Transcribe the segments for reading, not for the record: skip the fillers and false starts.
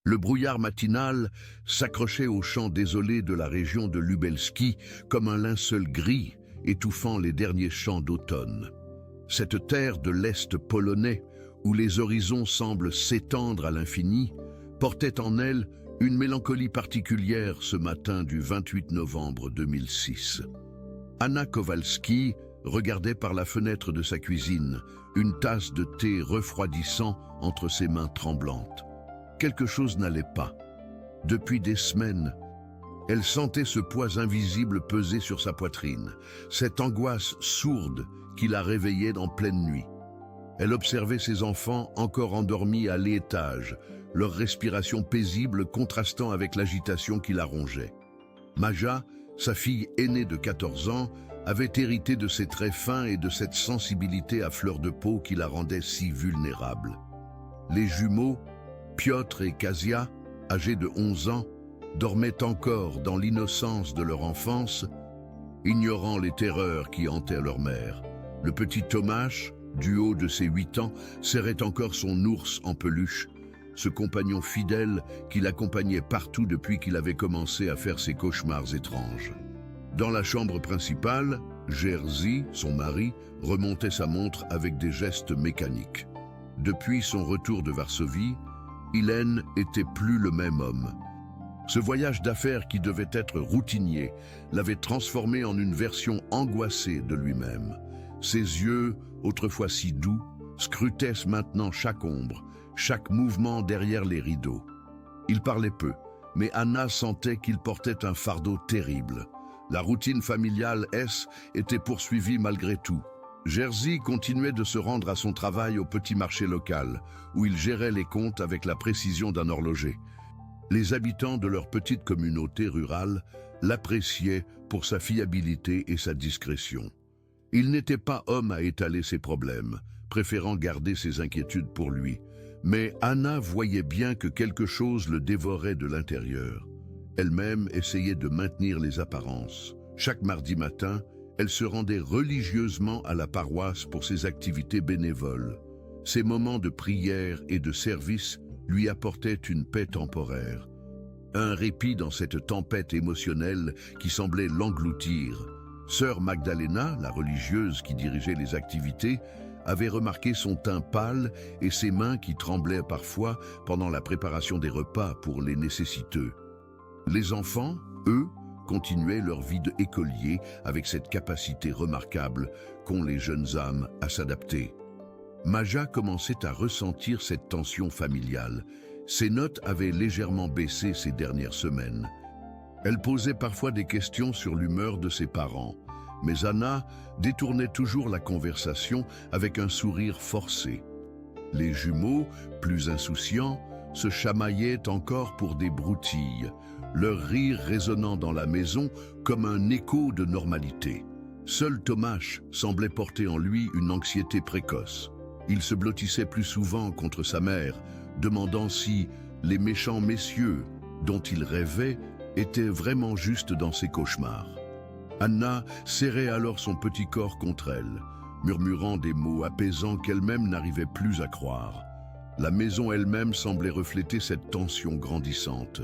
Le brouillard matinal s'accrochait aux champs désolés de la région de Lubelski comme un linceul gris étouffant les derniers chants d'automne. Cette terre de l'Est polonais, où les horizons semblent s'étendre à l'infini, portait en elle une mélancolie particulière ce matin du 28 novembre 2006. Anna Kowalski regardait par la fenêtre de sa cuisine, une tasse de thé refroidissant entre ses mains tremblantes. Quelque chose n'allait pas. Depuis des semaines, elle sentait ce poids invisible peser sur sa poitrine, cette angoisse sourde qui la réveillait en pleine nuit. Elle observait ses enfants encore endormis à l'étage, leur respiration paisible contrastant avec l'agitation qui la rongeait. Maja, sa fille aînée de 14 ans, avait hérité de ses traits fins et de cette sensibilité à fleur de peau qui la rendait si vulnérable. Les jumeaux, Piotr et Kasia, âgés de 11 ans, dormaient encore dans l'innocence de leur enfance, ignorant les terreurs qui hantaient leur mère. Le petit Tomasz, du haut de ses 8 ans, serrait encore son ours en peluche, ce compagnon fidèle qui l'accompagnait partout depuis qu'il avait commencé à faire ses cauchemars étranges. Dans la chambre principale, Jerzy, son mari, remontait sa montre avec des gestes mécaniques. Depuis son retour de Varsovie, Hélène était plus le même homme. Ce voyage d'affaires qui devait être routinier l'avait transformé en une version angoissée de lui-même. Ses yeux, autrefois si doux, scrutaient maintenant chaque ombre, chaque mouvement derrière les rideaux. Il parlait peu, mais Anna sentait qu'il portait un fardeau terrible. La routine familiale était poursuivie malgré tout. Jerzy continuait de se rendre à son travail au petit marché local, où il gérait les comptes avec la précision d'un horloger. Les habitants de leur petite communauté rurale l'appréciaient pour sa fiabilité et sa discrétion. Il n'était pas homme à étaler ses problèmes, préférant garder ses inquiétudes pour lui. Mais Anna voyait bien que quelque chose le dévorait de l'intérieur. Elle-même essayait de maintenir les apparences. Chaque mardi matin, elle se rendait religieusement à la paroisse pour ses activités bénévoles. Ses moments de prière et de service lui apportaient une paix temporaire. Un répit dans cette tempête émotionnelle qui semblait l'engloutir. Sœur Magdalena, la religieuse qui dirigeait les activités, avait remarqué son teint pâle et ses mains qui tremblaient parfois pendant la préparation des repas pour les nécessiteux. Les enfants, eux, continuaient leur vie d'écolier avec cette capacité remarquable qu'ont les jeunes âmes à s'adapter. Maja commençait à ressentir cette tension familiale. Ses notes avaient légèrement baissé ces dernières semaines. Elle posait parfois des questions sur l'humeur de ses parents, mais Anna détournait toujours la conversation avec un sourire forcé. Les jumeaux, plus insouciants, se chamaillaient encore pour des broutilles, leur rire résonnant dans la maison comme un écho de normalité. Seul Tomasz semblait porter en lui une anxiété précoce. Il se blottissait plus souvent contre sa mère, demandant si les méchants messieurs dont il rêvait étaient vraiment juste dans ses cauchemars. Anna serrait alors son petit corps contre elle, murmurant des mots apaisants qu'elle-même n'arrivait plus à croire. La maison elle-même semblait refléter cette tension grandissante.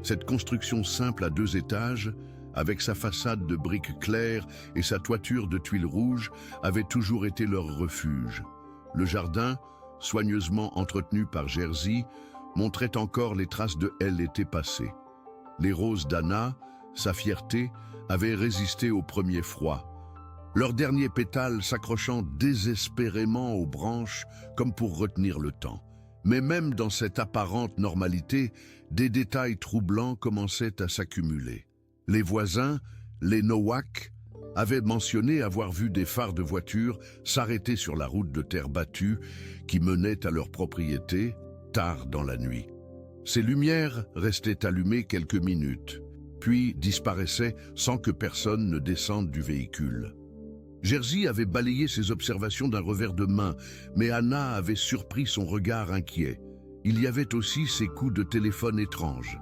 Cette construction simple à 2 étages, avec sa façade de briques claires et sa toiture de tuiles rouges, avait toujours été leur refuge. Le jardin, soigneusement entretenu par Jerzy, montrait encore les traces de l'été passé. Les roses d'Anna, sa fierté, avaient résisté au premier froid, leurs derniers pétales s'accrochant désespérément aux branches comme pour retenir le temps. Mais même dans cette apparente normalité, des détails troublants commençaient à s'accumuler. Les voisins, les Nowak, avaient mentionné avoir vu des phares de voitures s'arrêter sur la route de terre battue qui menait à leur propriété tard dans la nuit. Ces lumières restaient allumées quelques minutes, puis disparaissaient sans que personne ne descende du véhicule. Jerzy avait balayé ses observations d'un revers de main, mais Anna avait surpris son regard inquiet. Il y avait aussi ces coups de téléphone étranges.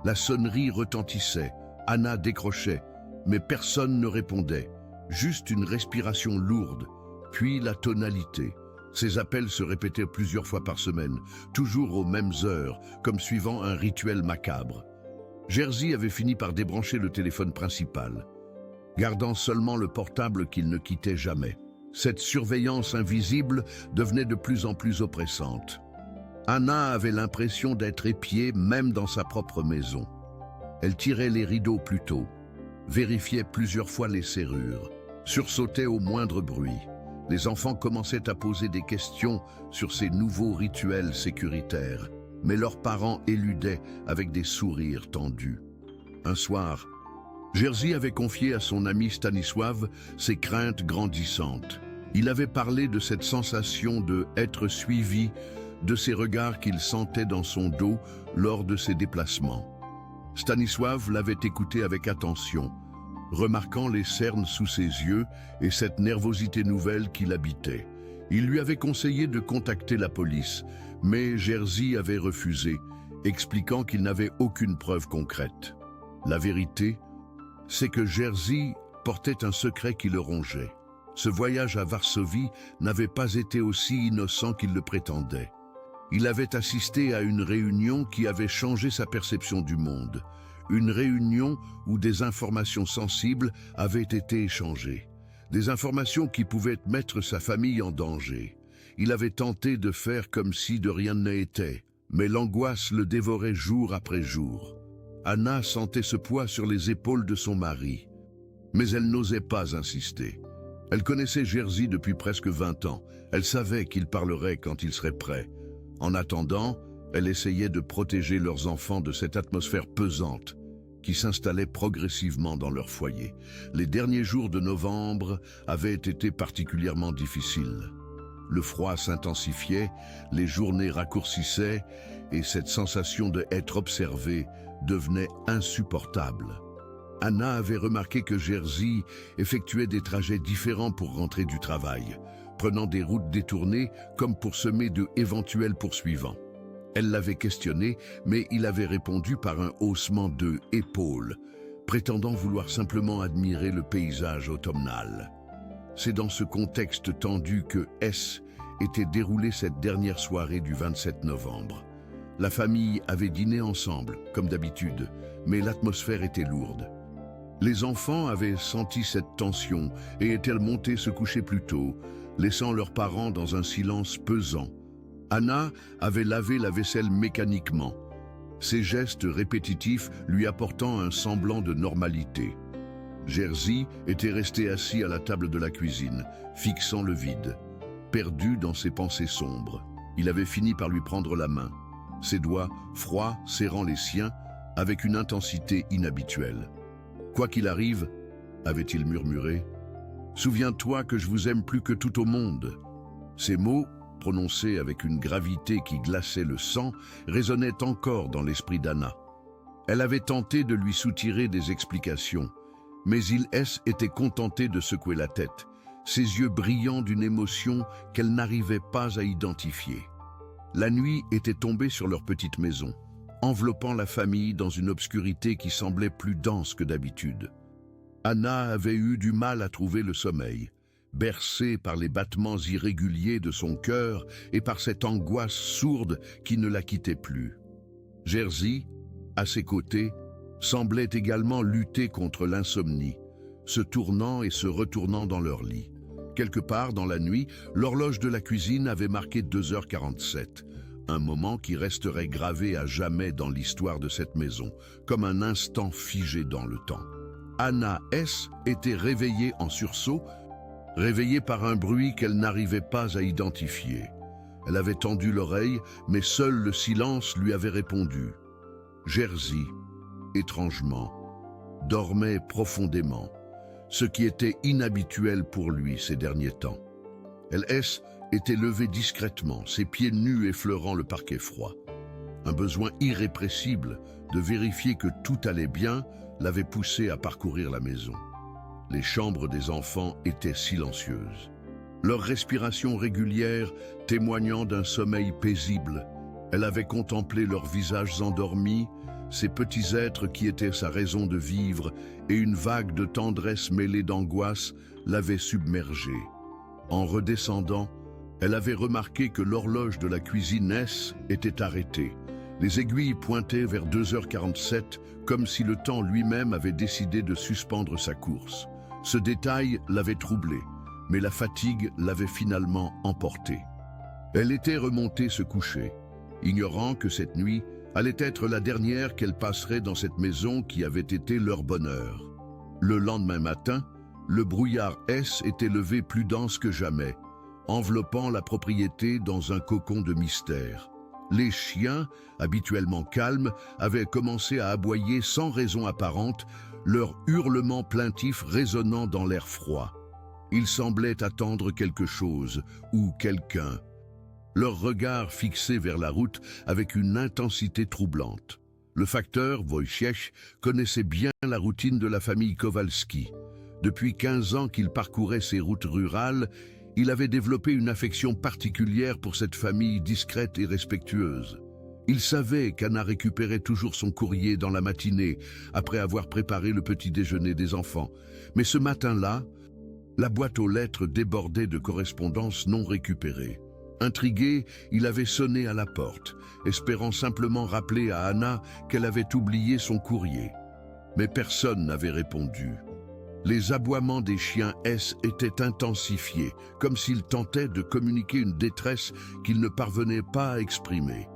La sonnerie retentissait, Anna décrochait, mais personne ne répondait. Juste une respiration lourde, puis la tonalité. Ces appels se répétaient plusieurs fois par semaine, toujours aux mêmes heures, comme suivant un rituel macabre. Jerzy avait fini par débrancher le téléphone principal, gardant seulement le portable qu'il ne quittait jamais. Cette surveillance invisible devenait de plus en plus oppressante. Anna avait l'impression d'être épiée même dans sa propre maison. Elle tirait les rideaux plus tôt, vérifiait plusieurs fois les serrures, sursautait au moindre bruit. Les enfants commençaient à poser des questions sur ces nouveaux rituels sécuritaires, mais leurs parents éludaient avec des sourires tendus. Un soir, Jerzy avait confié à son ami Stanisław ses craintes grandissantes. Il avait parlé de cette sensation de être suivi, de ces regards qu'il sentait dans son dos lors de ses déplacements. Stanisław l'avait écouté avec attention, remarquant les cernes sous ses yeux et cette nervosité nouvelle qui l'habitait. Il lui avait conseillé de contacter la police, mais Jerzy avait refusé, expliquant qu'il n'avait aucune preuve concrète. La vérité, c'est que Jerzy portait un secret qui le rongeait. Ce voyage à Varsovie n'avait pas été aussi innocent qu'il le prétendait. Il avait assisté à une réunion qui avait changé sa perception du monde. Une réunion où des informations sensibles avaient été échangées. Des informations qui pouvaient mettre sa famille en danger. Il avait tenté de faire comme si de rien n'était, mais l'angoisse le dévorait jour après jour. Anna sentait ce poids sur les épaules de son mari, mais elle n'osait pas insister. Elle connaissait Jerzy depuis presque 20 ans. Elle savait qu'il parlerait quand il serait prêt. En attendant, elle essayait de protéger leurs enfants de cette atmosphère pesante qui s'installait progressivement dans leur foyer. Les derniers jours de novembre avaient été particulièrement difficiles. Le froid s'intensifiait, les journées raccourcissaient et cette sensation d'être observée devenait insupportable. Anna avait remarqué que Jerzy effectuait des trajets différents pour rentrer du travail, prenant des routes détournées comme pour semer d'éventuels poursuivants. Elle l'avait questionné, mais il avait répondu par un haussement de épaules, prétendant vouloir simplement admirer le paysage automnal. C'est dans ce contexte tendu que était déroulée cette dernière soirée du 27 novembre. La famille avait dîné ensemble, comme d'habitude, mais l'atmosphère était lourde. Les enfants avaient senti cette tension et étaient montés se coucher plus tôt, laissant leurs parents dans un silence pesant. Anna avait lavé la vaisselle mécaniquement, ses gestes répétitifs lui apportant un semblant de normalité. Jerzy était resté assis à la table de la cuisine, fixant le vide, perdu dans ses pensées sombres. Il avait fini par lui prendre la main, ses doigts froids serrant les siens avec une intensité inhabituelle. « Quoi qu'il arrive, avait-il murmuré, souviens-toi que je vous aime plus que tout au monde. » Ces mots, prononcés avec une gravité qui glaçait le sang, résonnaient encore dans l'esprit d'Anna. Elle avait tenté de lui soutirer des explications, mais il était contenté de secouer la tête, ses yeux brillant d'une émotion qu'elle n'arrivait pas à identifier. La nuit était tombée sur leur petite maison, enveloppant la famille dans une obscurité qui semblait plus dense que d'habitude. Anna avait eu du mal à trouver le sommeil, bercée par les battements irréguliers de son cœur et par cette angoisse sourde qui ne la quittait plus. Jerzy, à ses côtés, semblait également lutter contre l'insomnie, se tournant et se retournant dans leur lit. Quelque part dans la nuit, l'horloge de la cuisine avait marqué 2h47, un moment qui resterait gravé à jamais dans l'histoire de cette maison, comme un instant figé dans le temps. Anna était réveillée en sursaut, réveillée par un bruit qu'elle n'arrivait pas à identifier. Elle avait tendu l'oreille, mais seul le silence lui avait répondu. Jerzy, étrangement, dormait profondément, ce qui était inhabituel pour lui ces derniers temps. Elle était levée discrètement, ses pieds nus effleurant le parquet froid. Un besoin irrépressible de vérifier que tout allait bien l'avait poussée à parcourir la maison. Les chambres des enfants étaient silencieuses, leur respiration régulière témoignant d'un sommeil paisible. Elle avait contemplé leurs visages endormis, ces petits êtres qui étaient sa raison de vivre, et une vague de tendresse mêlée d'angoisse l'avait submergée. En redescendant, Elle avait remarqué que l'horloge de la cuisine S était arrêtée. Les aiguilles pointaient vers 2h47, comme si le temps lui-même avait décidé de suspendre sa course. Ce détail l'avait troublée, mais la fatigue l'avait finalement emportée. Elle était remontée se coucher, ignorant que cette nuit allait être la dernière qu'elle passerait dans cette maison qui avait été leur bonheur. Le lendemain matin, le brouillard S était levé plus dense que jamais, enveloppant la propriété dans un cocon de mystère. Les chiens, habituellement calmes, avaient commencé à aboyer sans raison apparente, leur hurlement plaintif résonnant dans l'air froid. Ils semblaient attendre quelque chose ou quelqu'un. Leur regard fixé vers la route avec une intensité troublante. Le facteur, Wojciech, connaissait bien la routine de la famille Kowalski. Depuis 15 ans qu'il parcourait ces routes rurales, il avait développé une affection particulière pour cette famille discrète et respectueuse. Il savait qu'Anna récupérait toujours son courrier dans la matinée, après avoir préparé le petit déjeuner des enfants. Mais ce matin-là, la boîte aux lettres débordait de correspondances non récupérées. Intrigué, il avait sonné à la porte, espérant simplement rappeler à Anna qu'elle avait oublié son courrier. Mais personne n'avait répondu. Les aboiements des chiens S étaient intensifiés, comme s'ils tentaient de communiquer une détresse qu'ils ne parvenaient pas à exprimer.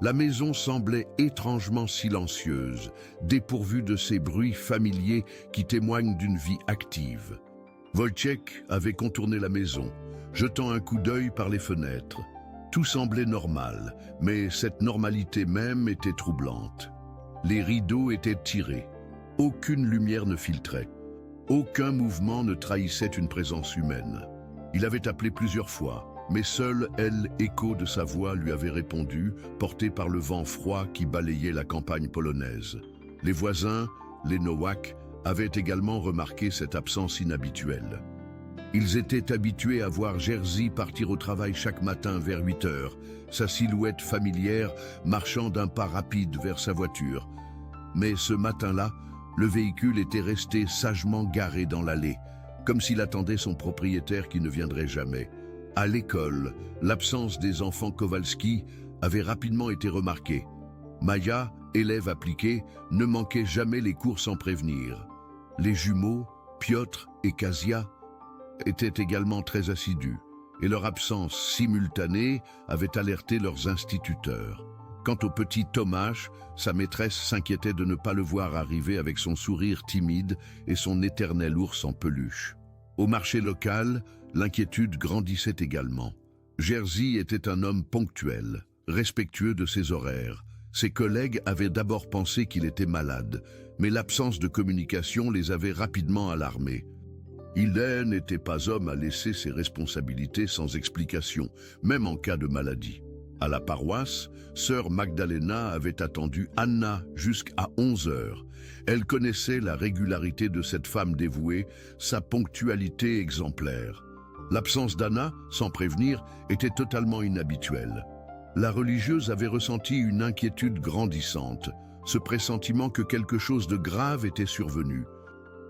La maison semblait étrangement silencieuse, dépourvue de ces bruits familiers qui témoignent d'une vie active. Wojciech avait contourné la maison, jetant un coup d'œil par les fenêtres. Tout semblait normal, mais cette normalité même était troublante. Les rideaux étaient tirés. Aucune lumière ne filtrait. Aucun mouvement ne trahissait une présence humaine. Il avait appelé plusieurs fois, mais seul l'écho de sa voix lui avait répondu, porté par le vent froid qui balayait la campagne polonaise. Les voisins, les Nowak, avaient également remarqué cette absence inhabituelle. Ils étaient habitués à voir Jerzy partir au travail chaque matin vers 8 heures, sa silhouette familière marchant d'un pas rapide vers sa voiture. Mais ce matin-là, le véhicule était resté sagement garé dans l'allée, comme s'il attendait son propriétaire qui ne viendrait jamais. À l'école, l'absence des enfants Kowalski avait rapidement été remarquée. Maya, élève appliquée, ne manquait jamais les cours sans prévenir. Les jumeaux, Piotr et Kasia, étaient également très assidus, et leur absence simultanée avait alerté leurs instituteurs. Quant au petit Tomasz, sa maîtresse s'inquiétait de ne pas le voir arriver avec son sourire timide et son éternel ours en peluche. Au marché local, l'inquiétude grandissait également. Jerzy était un homme ponctuel, respectueux de ses horaires. Ses collègues avaient d'abord pensé qu'il était malade, mais l'absence de communication les avait rapidement alarmés. Il n'était pas homme à laisser ses responsabilités sans explication, même en cas de maladie. À la paroisse, sœur Magdalena avait attendu Anna jusqu'à 11 heures. Elle connaissait la régularité de cette femme dévouée, sa ponctualité exemplaire. L'absence d'Anna, sans prévenir, était totalement inhabituelle. La religieuse avait ressenti une inquiétude grandissante, ce pressentiment que quelque chose de grave était survenu.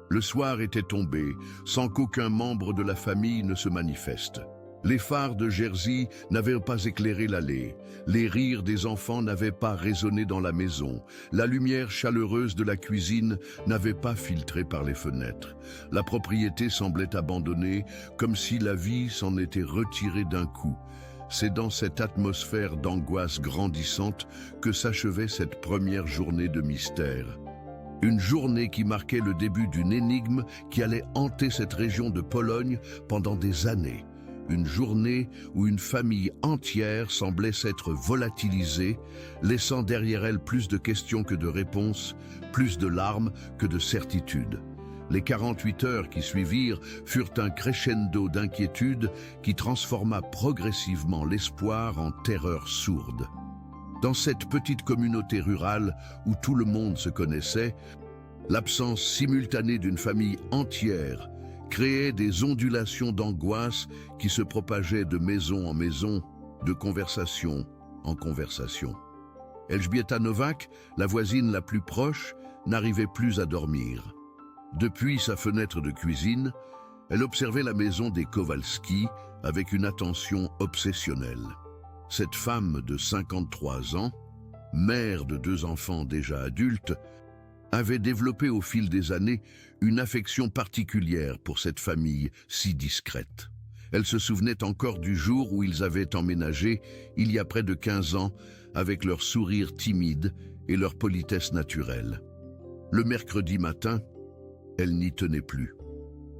Le soir était tombé, sans qu'aucun membre de la famille ne se manifeste. Les phares de Jerzy n'avaient pas éclairé l'allée. Les rires des enfants n'avaient pas résonné dans la maison. La lumière chaleureuse de la cuisine n'avait pas filtré par les fenêtres. La propriété semblait abandonnée, comme si la vie s'en était retirée d'un coup. C'est dans cette atmosphère d'angoisse grandissante que s'achevait cette première journée de mystère. Une journée qui marquait le début d'une énigme qui allait hanter cette région de Pologne pendant des années. Une journée où une famille entière semblait s'être volatilisée, laissant derrière elle plus de questions que de réponses, plus de larmes que de certitudes. Les 48 heures qui suivirent furent un crescendo d'inquiétude qui transforma progressivement l'espoir en terreur sourde. Dans cette petite communauté rurale où tout le monde se connaissait, l'absence simultanée d'une famille entière créait des ondulations d'angoisse qui se propageaient de maison en maison, de conversation en conversation. Elżbieta Nowak, la voisine la plus proche, n'arrivait plus à dormir. Depuis sa fenêtre de cuisine, elle observait la maison des Kowalski avec une attention obsessionnelle. Cette femme de 53 ans, mère de 2 enfants déjà adultes, avait développé au fil des années une affection particulière pour cette famille si discrète. Elle se souvenait encore du jour où ils avaient emménagé, il y a près de 15 ans, avec leur sourire timide et leur politesse naturelle. Le mercredi matin, elle n'y tenait plus.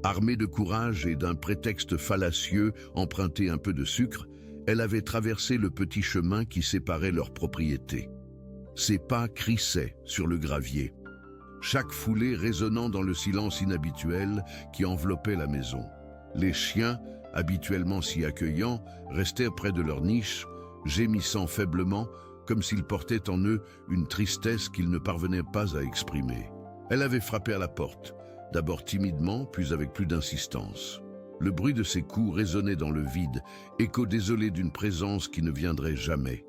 Armée de courage et d'un prétexte fallacieux emprunté un peu de sucre, elle avait traversé le petit chemin qui séparait leurs propriétés. Ses pas crissaient sur le gravier, chaque foulée résonnant dans le silence inhabituel qui enveloppait la maison. Les chiens, habituellement si accueillants, restaient près de leur niche, gémissant faiblement, comme s'ils portaient en eux une tristesse qu'ils ne parvenaient pas à exprimer. Elle avait frappé à la porte, d'abord timidement, puis avec plus d'insistance. Le bruit de ses coups résonnait dans le vide, écho désolé d'une présence qui ne viendrait jamais.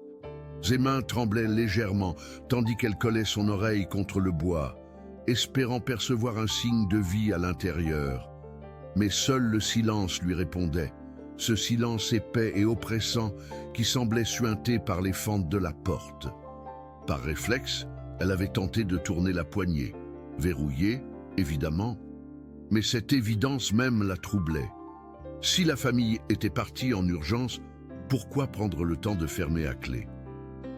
Ses mains tremblaient légèrement, tandis qu'elle collait son oreille contre le bois, espérant percevoir un signe de vie à l'intérieur. Mais seul le silence lui répondait, ce silence épais et oppressant qui semblait suinté par les fentes de la porte. Par réflexe, elle avait tenté de tourner la poignée, verrouillée, évidemment, mais cette évidence même la troublait. Si la famille était partie en urgence, pourquoi prendre le temps de fermer à clé?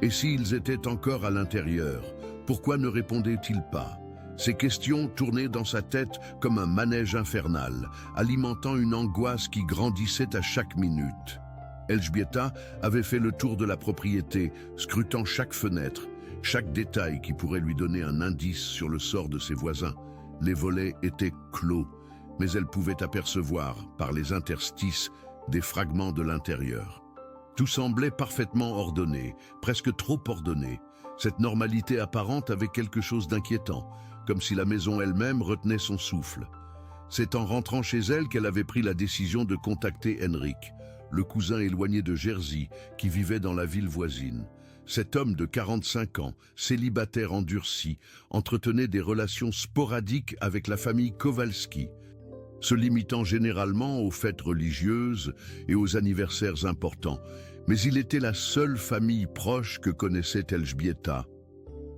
Et s'ils étaient encore à l'intérieur, pourquoi ne répondaient-ils pas? Ces questions tournaient dans sa tête comme un manège infernal, alimentant une angoisse qui grandissait à chaque minute. Elżbieta avait fait le tour de la propriété, scrutant chaque fenêtre, chaque détail qui pourrait lui donner un indice sur le sort de ses voisins. Les volets étaient clos, mais elle pouvait apercevoir, par les interstices, des fragments de l'intérieur. Tout semblait parfaitement ordonné, presque trop ordonné. Cette normalité apparente avait quelque chose d'inquiétant, comme si la maison elle-même retenait son souffle. C'est en rentrant chez elle qu'elle avait pris la décision de contacter Henrik, le cousin éloigné de Jerzy, qui vivait dans la ville voisine. Cet homme de 45 ans, célibataire endurci, entretenait des relations sporadiques avec la famille Kowalski, se limitant généralement aux fêtes religieuses et aux anniversaires importants. Mais il était la seule famille proche que connaissait Elżbieta.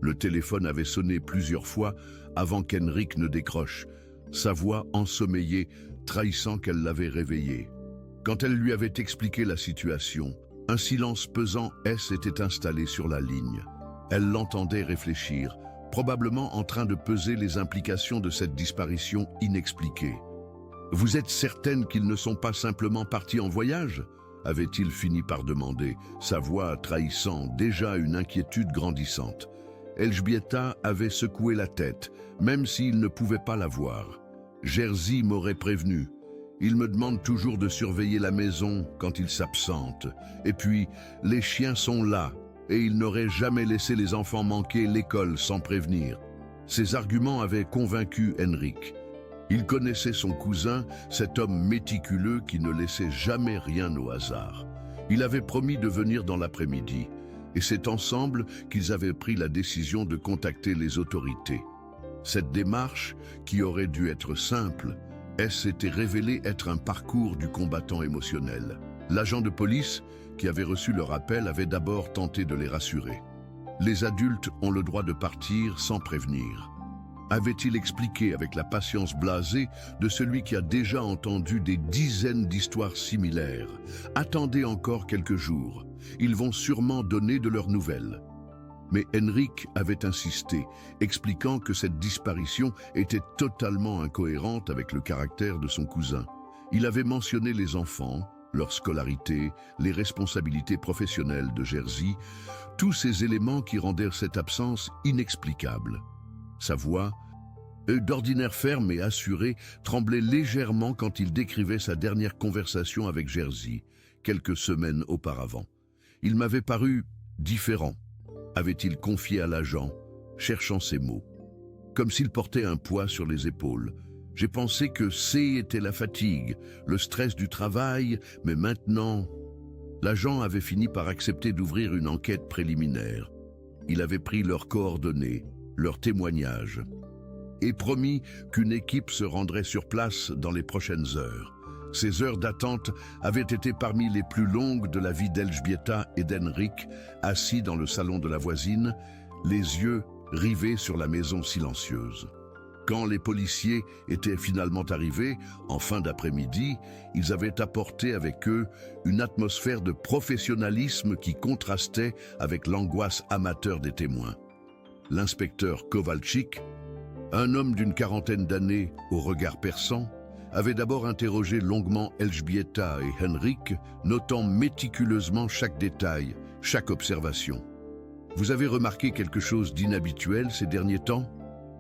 Le téléphone avait sonné plusieurs fois avant qu'Henrik ne décroche, sa voix ensommeillée trahissant qu'elle l'avait réveillé. Quand elle lui avait expliqué la situation, un silence pesant s'était installé sur la ligne. Elle l'entendait réfléchir, probablement en train de peser les implications de cette disparition inexpliquée. « Vous êtes certaine qu'ils ne sont pas simplement partis en voyage ?» avait-il fini par demander, sa voix trahissant déjà une inquiétude grandissante. Elżbieta avait secoué la tête, même s'il ne pouvait pas la voir. Jerzy m'aurait prévenu. Il me demande toujours de surveiller la maison quand il s'absente. Et puis, les chiens sont là, et il n'aurait jamais laissé les enfants manquer l'école sans prévenir. Ces arguments avaient convaincu Henrik. Il connaissait son cousin, cet homme méticuleux qui ne laissait jamais rien au hasard. Il avait promis de venir dans l'après-midi, et c'est ensemble qu'ils avaient pris la décision de contacter les autorités. Cette démarche, qui aurait dû être simple, s'était révélée être un parcours du combattant émotionnel. L'agent de police, qui avait reçu leur appel, avait d'abord tenté de les rassurer. Les adultes ont le droit de partir sans prévenir. Avait-il expliqué avec la patience blasée de celui qui a déjà entendu des dizaines d'histoires similaires. Attendez encore quelques jours, ils vont sûrement donner de leurs nouvelles. Mais Henrik avait insisté, expliquant que cette disparition était totalement incohérente avec le caractère de son cousin. Il avait mentionné les enfants, leur scolarité, les responsabilités professionnelles de Jerzy, tous ces éléments qui rendèrent cette absence inexplicable. Sa voix, d'ordinaire ferme et assurée, tremblait légèrement quand il décrivait sa dernière conversation avec Jerzy, quelques semaines auparavant. Il m'avait paru différent, avait-il confié à l'agent, cherchant ses mots. Comme s'il portait un poids sur les épaules. J'ai pensé que était la fatigue, le stress du travail, mais maintenant... L'agent avait fini par accepter d'ouvrir une enquête préliminaire. Il avait pris leurs coordonnées, leurs témoignages, et promis qu'une équipe se rendrait sur place dans les prochaines heures. Ces heures d'attente avaient été parmi les plus longues de la vie d'Elżbieta et d'Henryk, assis dans le salon de la voisine, les yeux rivés sur la maison silencieuse. Quand les policiers étaient finalement arrivés, en fin d'après-midi, ils avaient apporté avec eux une atmosphère de professionnalisme qui contrastait avec l'angoisse amateur des témoins. L'inspecteur Kowalczyk, un homme d'une quarantaine d'années au regard perçant, avait d'abord interrogé longuement Elżbieta et Henryk, notant méticuleusement chaque détail, chaque observation. « Vous avez remarqué quelque chose d'inhabituel ces derniers temps ?»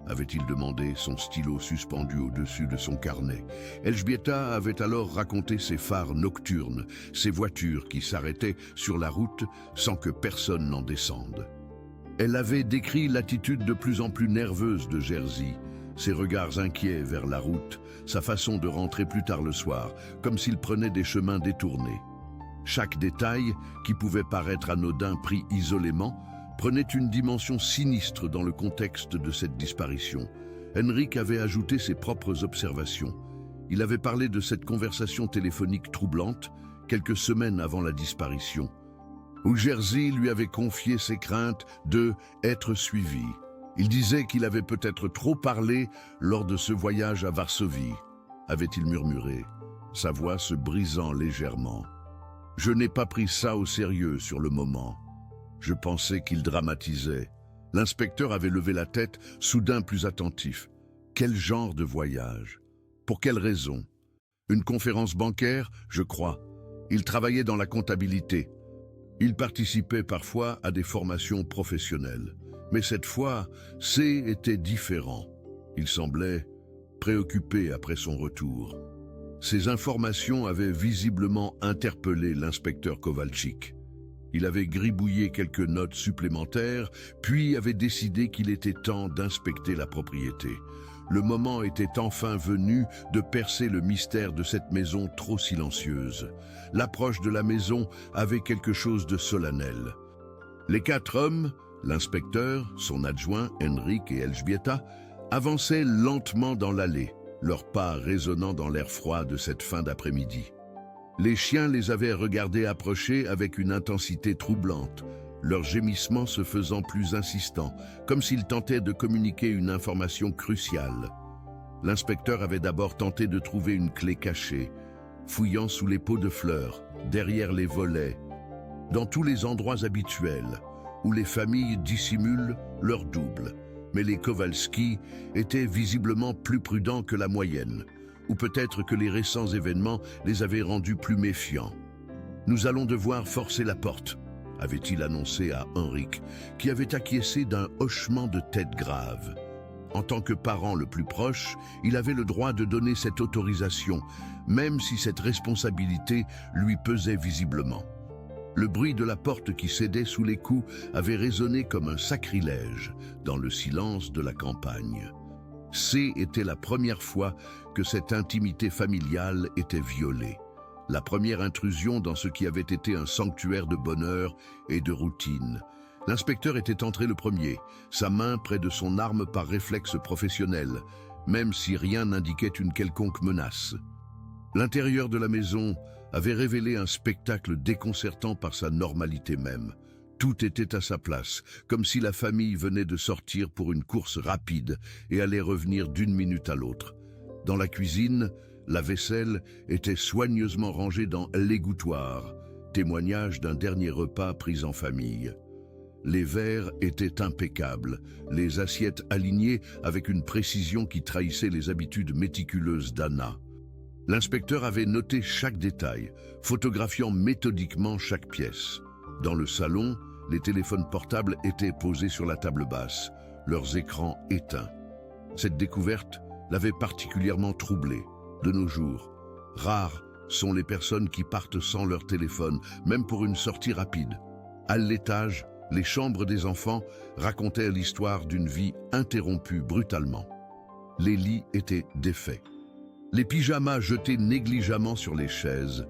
avait-il demandé, son stylo suspendu au-dessus de son carnet. Elżbieta avait alors raconté ses phares nocturnes, ses voitures qui s'arrêtaient sur la route sans que personne n'en descende. Elle avait décrit l'attitude de plus en plus nerveuse de Jerzy, ses regards inquiets vers la route, sa façon de rentrer plus tard le soir, comme s'il prenait des chemins détournés. Chaque détail, qui pouvait paraître anodin pris isolément, prenait une dimension sinistre dans le contexte de cette disparition. Henryk avait ajouté ses propres observations. Il avait parlé de cette conversation téléphonique troublante, quelques semaines avant la disparition, où Jerzy lui avait confié ses craintes de être suivi. Il disait qu'il avait peut-être trop parlé lors de ce voyage à Varsovie, avait-il murmuré, sa voix se brisant légèrement. « Je n'ai pas pris ça au sérieux sur le moment. Je pensais qu'il dramatisait. » L'inspecteur avait levé la tête, soudain plus attentif. Quel genre de voyage? Pour quelle raison? Une conférence bancaire, je crois. Il travaillait dans la comptabilité. Il participait parfois à des formations professionnelles. Mais cette fois, C était différent. Il semblait préoccupé après son retour. Ces informations avaient visiblement interpellé l'inspecteur Kowalczyk. Il avait gribouillé quelques notes supplémentaires, puis avait décidé qu'il était temps d'inspecter la propriété. Le moment était enfin venu de percer le mystère de cette maison trop silencieuse. L'approche de la maison avait quelque chose de solennel. Les 4 hommes, l'inspecteur, son adjoint, Henryk et Elżbieta, avançaient lentement dans l'allée, leurs pas résonnant dans l'air froid de cette fin d'après-midi. Les chiens les avaient regardés approcher avec une intensité troublante, leurs gémissements se faisant plus insistants, comme s'ils tentaient de communiquer une information cruciale. L'inspecteur avait d'abord tenté de trouver une clé cachée, fouillant sous les pots de fleurs, derrière les volets, dans tous les endroits habituels, où les familles dissimulent leur double. Mais les Kowalski étaient visiblement plus prudents que la moyenne, ou peut-être que les récents événements les avaient rendus plus méfiants. « Nous allons devoir forcer la porte », avait-il annoncé à Henryk, qui avait acquiescé d'un hochement de tête grave. En tant que parent le plus proche, il avait le droit de donner cette autorisation, même si cette responsabilité lui pesait visiblement. Le bruit de la porte qui cédait sous les coups avait résonné comme un sacrilège dans le silence de la campagne. C était la première fois que cette intimité familiale était violée. La première intrusion dans ce qui avait été un sanctuaire de bonheur et de routine. L'inspecteur était entré le premier, sa main près de son arme par réflexe professionnel, même si rien n'indiquait une quelconque menace. L'intérieur de la maison avait révélé un spectacle déconcertant par sa normalité même. Tout était à sa place, comme si la famille venait de sortir pour une course rapide et allait revenir d'une minute à l'autre. Dans la cuisine, la vaisselle était soigneusement rangée dans l'égouttoir, témoignage d'un dernier repas pris en famille. Les verres étaient impeccables, les assiettes alignées avec une précision qui trahissait les habitudes méticuleuses d'Anna. L'inspecteur avait noté chaque détail, photographiant méthodiquement chaque pièce. Dans le salon, les téléphones portables étaient posés sur la table basse, leurs écrans éteints. Cette découverte l'avait particulièrement troublé. De nos jours, rares sont les personnes qui partent sans leur téléphone, même pour une sortie rapide. À l'étage, les chambres des enfants racontaient l'histoire d'une vie interrompue brutalement. Les lits étaient défaits. Les pyjamas jetés négligemment sur les chaises,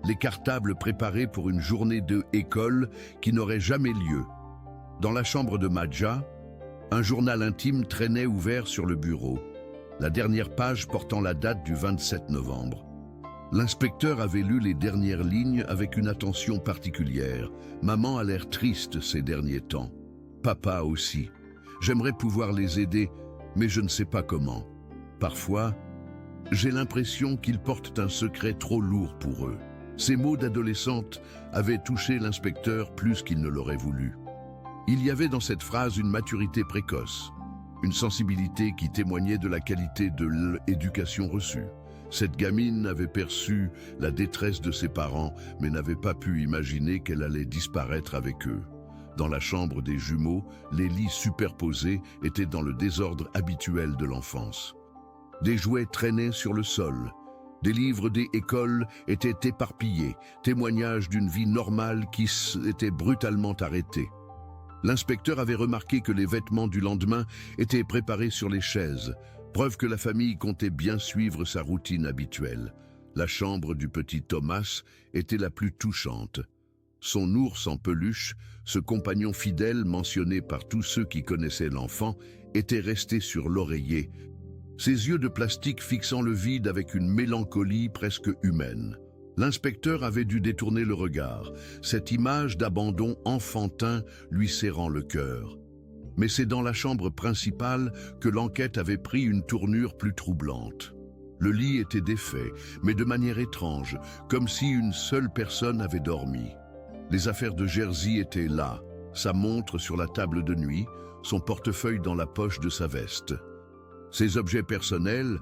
les cartables préparés pour une journée de école qui n'aurait jamais lieu. Dans la chambre de Madja, un journal intime traînait ouvert sur le bureau, la dernière page portant la date du 27 novembre. L'inspecteur avait lu les dernières lignes avec une attention particulière. Maman a l'air triste ces derniers temps. Papa aussi. J'aimerais pouvoir les aider, mais je ne sais pas comment. Parfois, j'ai l'impression qu'ils portent un secret trop lourd pour eux. Ces mots d'adolescente avaient touché l'inspecteur plus qu'il ne l'aurait voulu. Il y avait dans cette phrase une maturité précoce, une sensibilité qui témoignait de la qualité de l'éducation reçue. Cette gamine avait perçu la détresse de ses parents, mais n'avait pas pu imaginer qu'elle allait disparaître avec eux. Dans la chambre des jumeaux, les lits superposés étaient dans le désordre habituel de l'enfance. Des jouets traînaient sur le sol. Des livres des écoles étaient éparpillés, témoignage d'une vie normale qui s'était brutalement arrêtée. L'inspecteur avait remarqué que les vêtements du lendemain étaient préparés sur les chaises, preuve que la famille comptait bien suivre sa routine habituelle. La chambre du petit Thomas était la plus touchante. Son ours en peluche, ce compagnon fidèle mentionné par tous ceux qui connaissaient l'enfant, était resté sur l'oreiller, ses yeux de plastique fixant le vide avec une mélancolie presque humaine. L'inspecteur avait dû détourner le regard, cette image d'abandon enfantin lui serrant le cœur. Mais c'est dans la chambre principale que l'enquête avait pris une tournure plus troublante. Le lit était défait, mais de manière étrange, comme si une seule personne avait dormi. Les affaires de Jerzy étaient là, sa montre sur la table de nuit, son portefeuille dans la poche de sa veste. Ces objets personnels,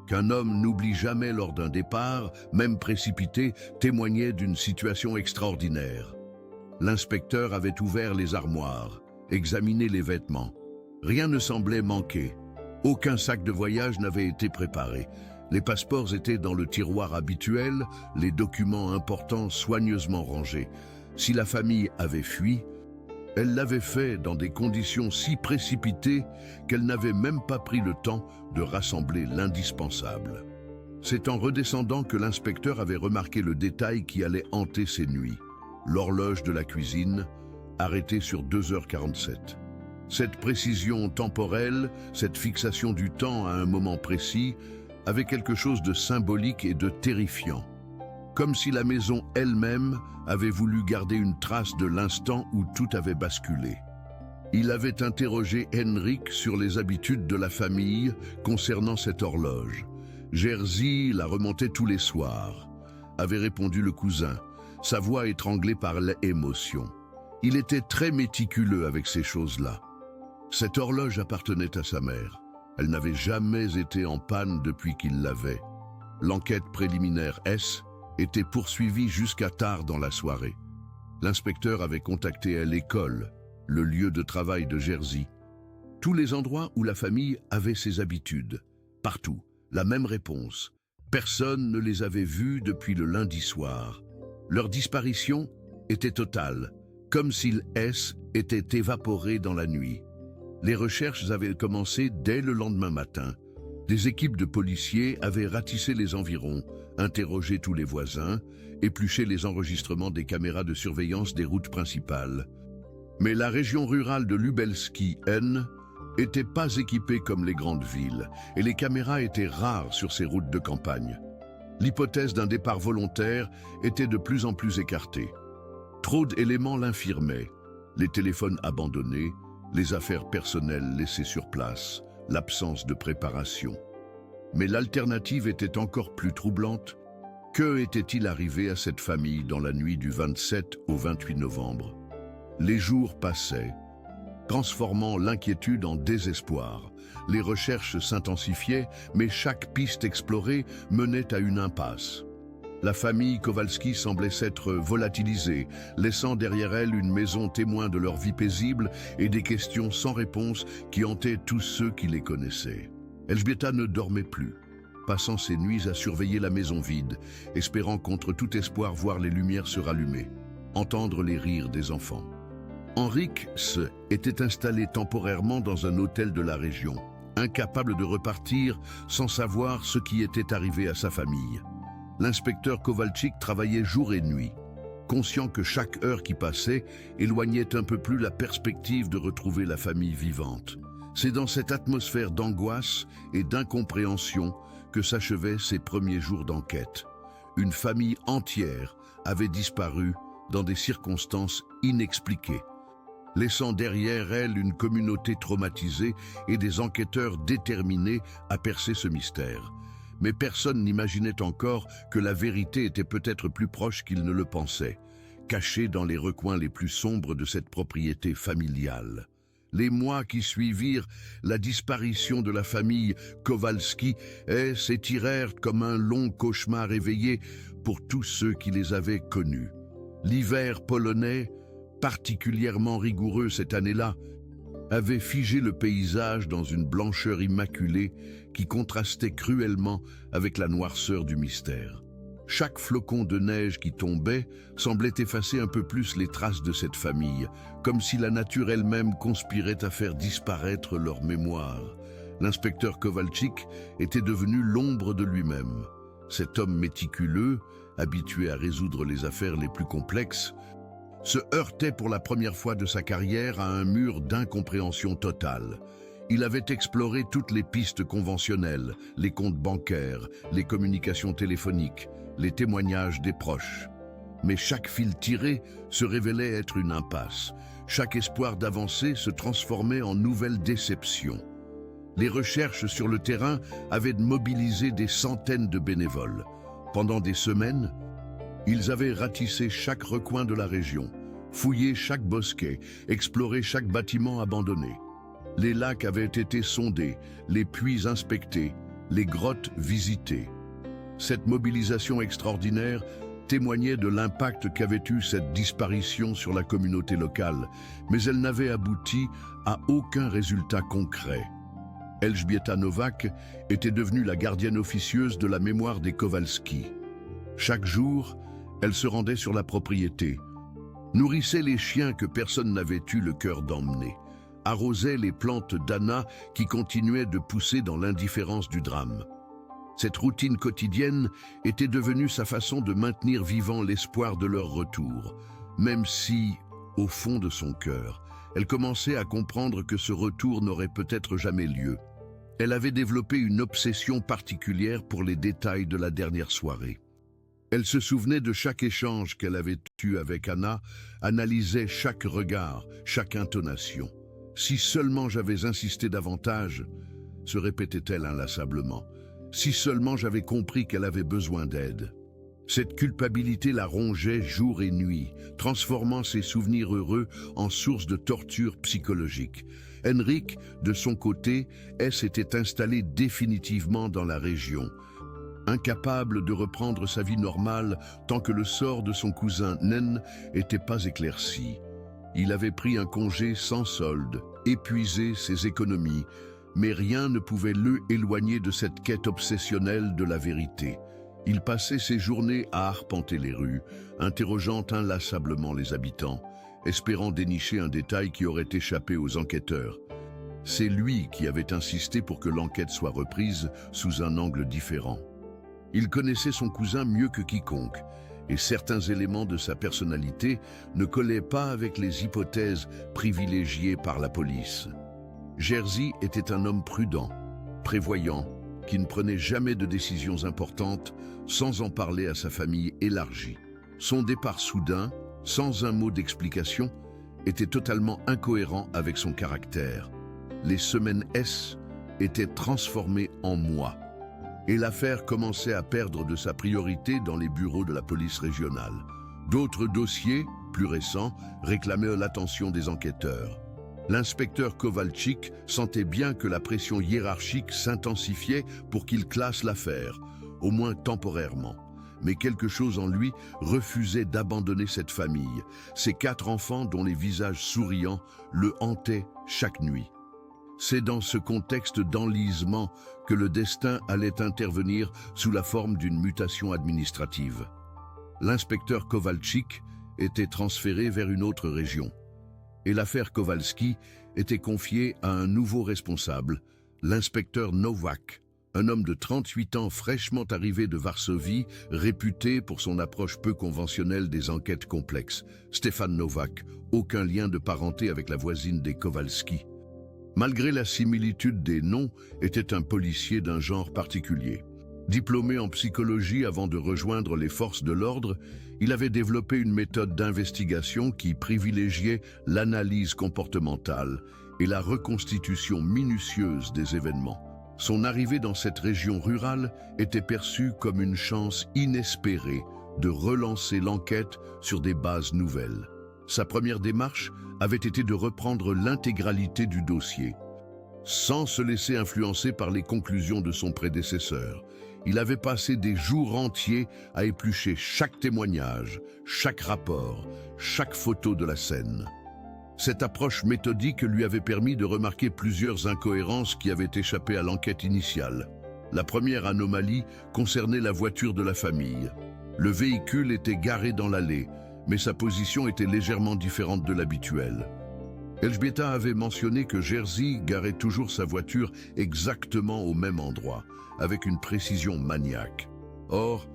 qu'un homme n'oublie jamais lors d'un départ, même précipité, témoignaient d'une situation extraordinaire. L'inspecteur avait ouvert les armoires, examiné les vêtements. Rien ne semblait manquer. Aucun sac de voyage n'avait été préparé. Les passeports étaient dans le tiroir habituel, les documents importants soigneusement rangés. Si la famille avait fui, elle l'avait fait dans des conditions si précipitées qu'elle n'avait même pas pris le temps de rassembler l'indispensable. C'est en redescendant que l'inspecteur avait remarqué le détail qui allait hanter ses nuits. L'horloge de la cuisine, arrêtée sur 2h47. Cette précision temporelle, cette fixation du temps à un moment précis, avait quelque chose de symbolique et de terrifiant. Comme si la maison elle-même avait voulu garder une trace de l'instant où tout avait basculé. Il avait interrogé Henrik sur les habitudes de la famille concernant cette horloge. Jerzy la remontait tous les soirs, avait répondu le cousin, sa voix étranglée par l'émotion. Il était très méticuleux avec ces choses-là. Cette horloge appartenait à sa mère. Elle n'avait jamais été en panne depuis qu'il l'avait. L'enquête préliminaire S était poursuivie jusqu'à tard dans la soirée. L'inspecteur avait contacté à l'école, le lieu de travail de Jerzy. Tous les endroits où la famille avait ses habitudes. Partout, la même réponse. Personne ne les avait vus depuis le lundi soir. Leur disparition était totale, comme s'ils étaient évaporés dans la nuit. Les recherches avaient commencé dès le lendemain matin. Des équipes de policiers avaient ratissé les environs, interrogé tous les voisins, épluché les enregistrements des caméras de surveillance des routes principales. Mais la région rurale de Lubelski N n'était pas équipée comme les grandes villes, et les caméras étaient rares sur ces routes de campagne. L'hypothèse d'un départ volontaire était de plus en plus écartée. Trop d'éléments l'infirmaient. Les téléphones abandonnés, les affaires personnelles laissées sur place, l'absence de préparation. Mais l'alternative était encore plus troublante. Que était-il arrivé à cette famille dans la nuit du 27 au 28 novembre? Les jours passaient, transformant l'inquiétude en désespoir. Les recherches s'intensifiaient, mais chaque piste explorée menait à une impasse. La famille Kowalski semblait s'être volatilisée, laissant derrière elle une maison témoin de leur vie paisible et des questions sans réponse qui hantaient tous ceux qui les connaissaient. Elżbieta ne dormait plus, passant ses nuits à surveiller la maison vide, espérant contre tout espoir voir les lumières se rallumer, entendre les rires des enfants. Henrik était installé temporairement dans un hôtel de la région, incapable de repartir sans savoir ce qui était arrivé à sa famille. L'inspecteur Kowalczyk travaillait jour et nuit, conscient que chaque heure qui passait éloignait un peu plus la perspective de retrouver la famille vivante. C'est dans cette atmosphère d'angoisse et d'incompréhension que s'achevaient ses premiers jours d'enquête. une famille entière avait disparu dans des circonstances inexpliquées, laissant derrière elle une communauté traumatisée et des enquêteurs déterminés à percer ce mystère. Mais personne n'imaginait encore que la vérité était peut-être plus proche qu'ils ne le pensaient, cachée dans les recoins les plus sombres de cette propriété familiale. Les mois qui suivirent la disparition de la famille Kowalski s'étirèrent comme un long cauchemar éveillé pour tous ceux qui les avaient connus. L'hiver polonais, particulièrement rigoureux cette année-là, avait figé le paysage dans une blancheur immaculée qui contrastait cruellement avec la noirceur du mystère. Chaque flocon de neige qui tombait semblait effacer un peu plus les traces de cette famille, comme si la nature elle-même conspirait à faire disparaître leur mémoire. L'inspecteur Kowalczyk était devenu l'ombre de lui-même. Cet homme méticuleux, habitué à résoudre les affaires les plus complexes, se heurtait pour la première fois de sa carrière à un mur d'incompréhension totale. Il avait exploré toutes les pistes conventionnelles, les comptes bancaires, les communications téléphoniques, les témoignages des proches. Mais chaque fil tiré se révélait être une impasse. Chaque espoir d'avancer se transformait en nouvelle déception. Les recherches sur le terrain avaient mobilisé des centaines de bénévoles. Pendant des semaines, ils avaient ratissé chaque recoin de la région, fouillé chaque bosquet, exploré chaque bâtiment abandonné. Les lacs avaient été sondés, les puits inspectés, les grottes visitées. Cette mobilisation extraordinaire témoignait de l'impact qu'avait eu cette disparition sur la communauté locale, mais elle n'avait abouti à aucun résultat concret. Elżbieta Nowak était devenue la gardienne officieuse de la mémoire des Kowalski. Chaque jour, elle se rendait sur la propriété, nourrissait les chiens que personne n'avait eu le cœur d'emmener, arrosait les plantes d'Anna qui continuaient de pousser dans l'indifférence du drame. Cette routine quotidienne était devenue sa façon de maintenir vivant l'espoir de leur retour, même si, au fond de son cœur, elle commençait à comprendre que ce retour n'aurait peut-être jamais lieu. Elle avait développé une obsession particulière pour les détails de la dernière soirée. Elle se souvenait de chaque échange qu'elle avait eu avec Anna, analysait chaque regard, chaque intonation. « Si seulement j'avais insisté davantage », se répétait-elle inlassablement. « Si seulement j'avais compris qu'elle avait besoin d'aide ». Cette culpabilité la rongeait jour et nuit, transformant ses souvenirs heureux en source de torture psychologique. Henrik, de son côté, s'était installé définitivement dans la région, incapable de reprendre sa vie normale tant que le sort de son cousin Nen n'était pas éclairci. Il avait pris un congé sans solde, épuisé ses économies, mais rien ne pouvait le éloigner de cette quête obsessionnelle de la vérité. Il passait ses journées à arpenter les rues, interrogeant inlassablement les habitants, espérant dénicher un détail qui aurait échappé aux enquêteurs. C'est lui qui avait insisté pour que l'enquête soit reprise sous un angle différent. Il connaissait son cousin mieux que quiconque, et certains éléments de sa personnalité ne collaient pas avec les hypothèses privilégiées par la police. Jerzy était un homme prudent, prévoyant, qui ne prenait jamais de décisions importantes sans en parler à sa famille élargie. Son départ soudain, sans un mot d'explication, était totalement incohérent avec son caractère. Les semaines étaient transformées en mois, et l'affaire commençait à perdre de sa priorité dans les bureaux de la police régionale. D'autres dossiers, plus récents, réclamaient l'attention des enquêteurs. L'inspecteur Kowalczyk sentait bien que la pression hiérarchique s'intensifiait pour qu'il classe l'affaire, au moins temporairement. Mais quelque chose en lui refusait d'abandonner cette famille, ces 4 enfants dont les visages souriants le hantaient chaque nuit. C'est dans ce contexte d'enlisement que le destin allait intervenir sous la forme d'une mutation administrative. L'inspecteur Kowalczyk était transféré vers une autre région, et l'affaire Kowalski était confiée à un nouveau responsable, l'inspecteur Nowak, un homme de 38 ans fraîchement arrivé de Varsovie, réputé pour son approche peu conventionnelle des enquêtes complexes. Stefan Nowak, aucun lien de parenté avec la voisine des Kowalski. Malgré la similitude des noms, était un policier d'un genre particulier. Diplômé en psychologie avant de rejoindre les forces de l'ordre, il avait développé une méthode d'investigation qui privilégiait l'analyse comportementale et la reconstitution minutieuse des événements. Son arrivée dans cette région rurale était perçue comme une chance inespérée de relancer l'enquête sur des bases nouvelles. Sa première démarche avait été de reprendre l'intégralité du dossier. Sans se laisser influencer par les conclusions de son prédécesseur, il avait passé des jours entiers à éplucher chaque témoignage, chaque rapport, chaque photo de la scène. Cette approche méthodique lui avait permis de remarquer plusieurs incohérences qui avaient échappé à l'enquête initiale. La première anomalie concernait la voiture de la famille. Le véhicule était garé dans l'allée, mais sa position était légèrement différente de l'habituelle. Elżbieta avait mentionné que Jerzy garait toujours sa voiture exactement au même endroit, avec une précision maniaque. Or,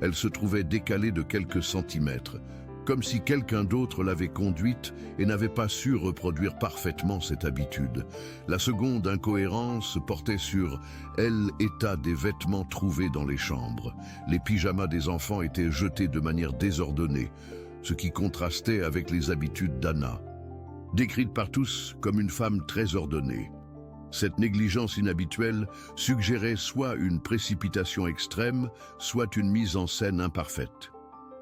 elle se trouvait décalée de quelques centimètres, comme si quelqu'un d'autre l'avait conduite et n'avait pas su reproduire parfaitement cette habitude. La seconde incohérence portait sur l'état des vêtements trouvés dans les chambres. Les pyjamas des enfants étaient jetés de manière désordonnée, ce qui contrastait avec les habitudes d'Anna, décrite par tous comme une femme très ordonnée. Cette négligence inhabituelle suggérait soit une précipitation extrême, soit une mise en scène imparfaite.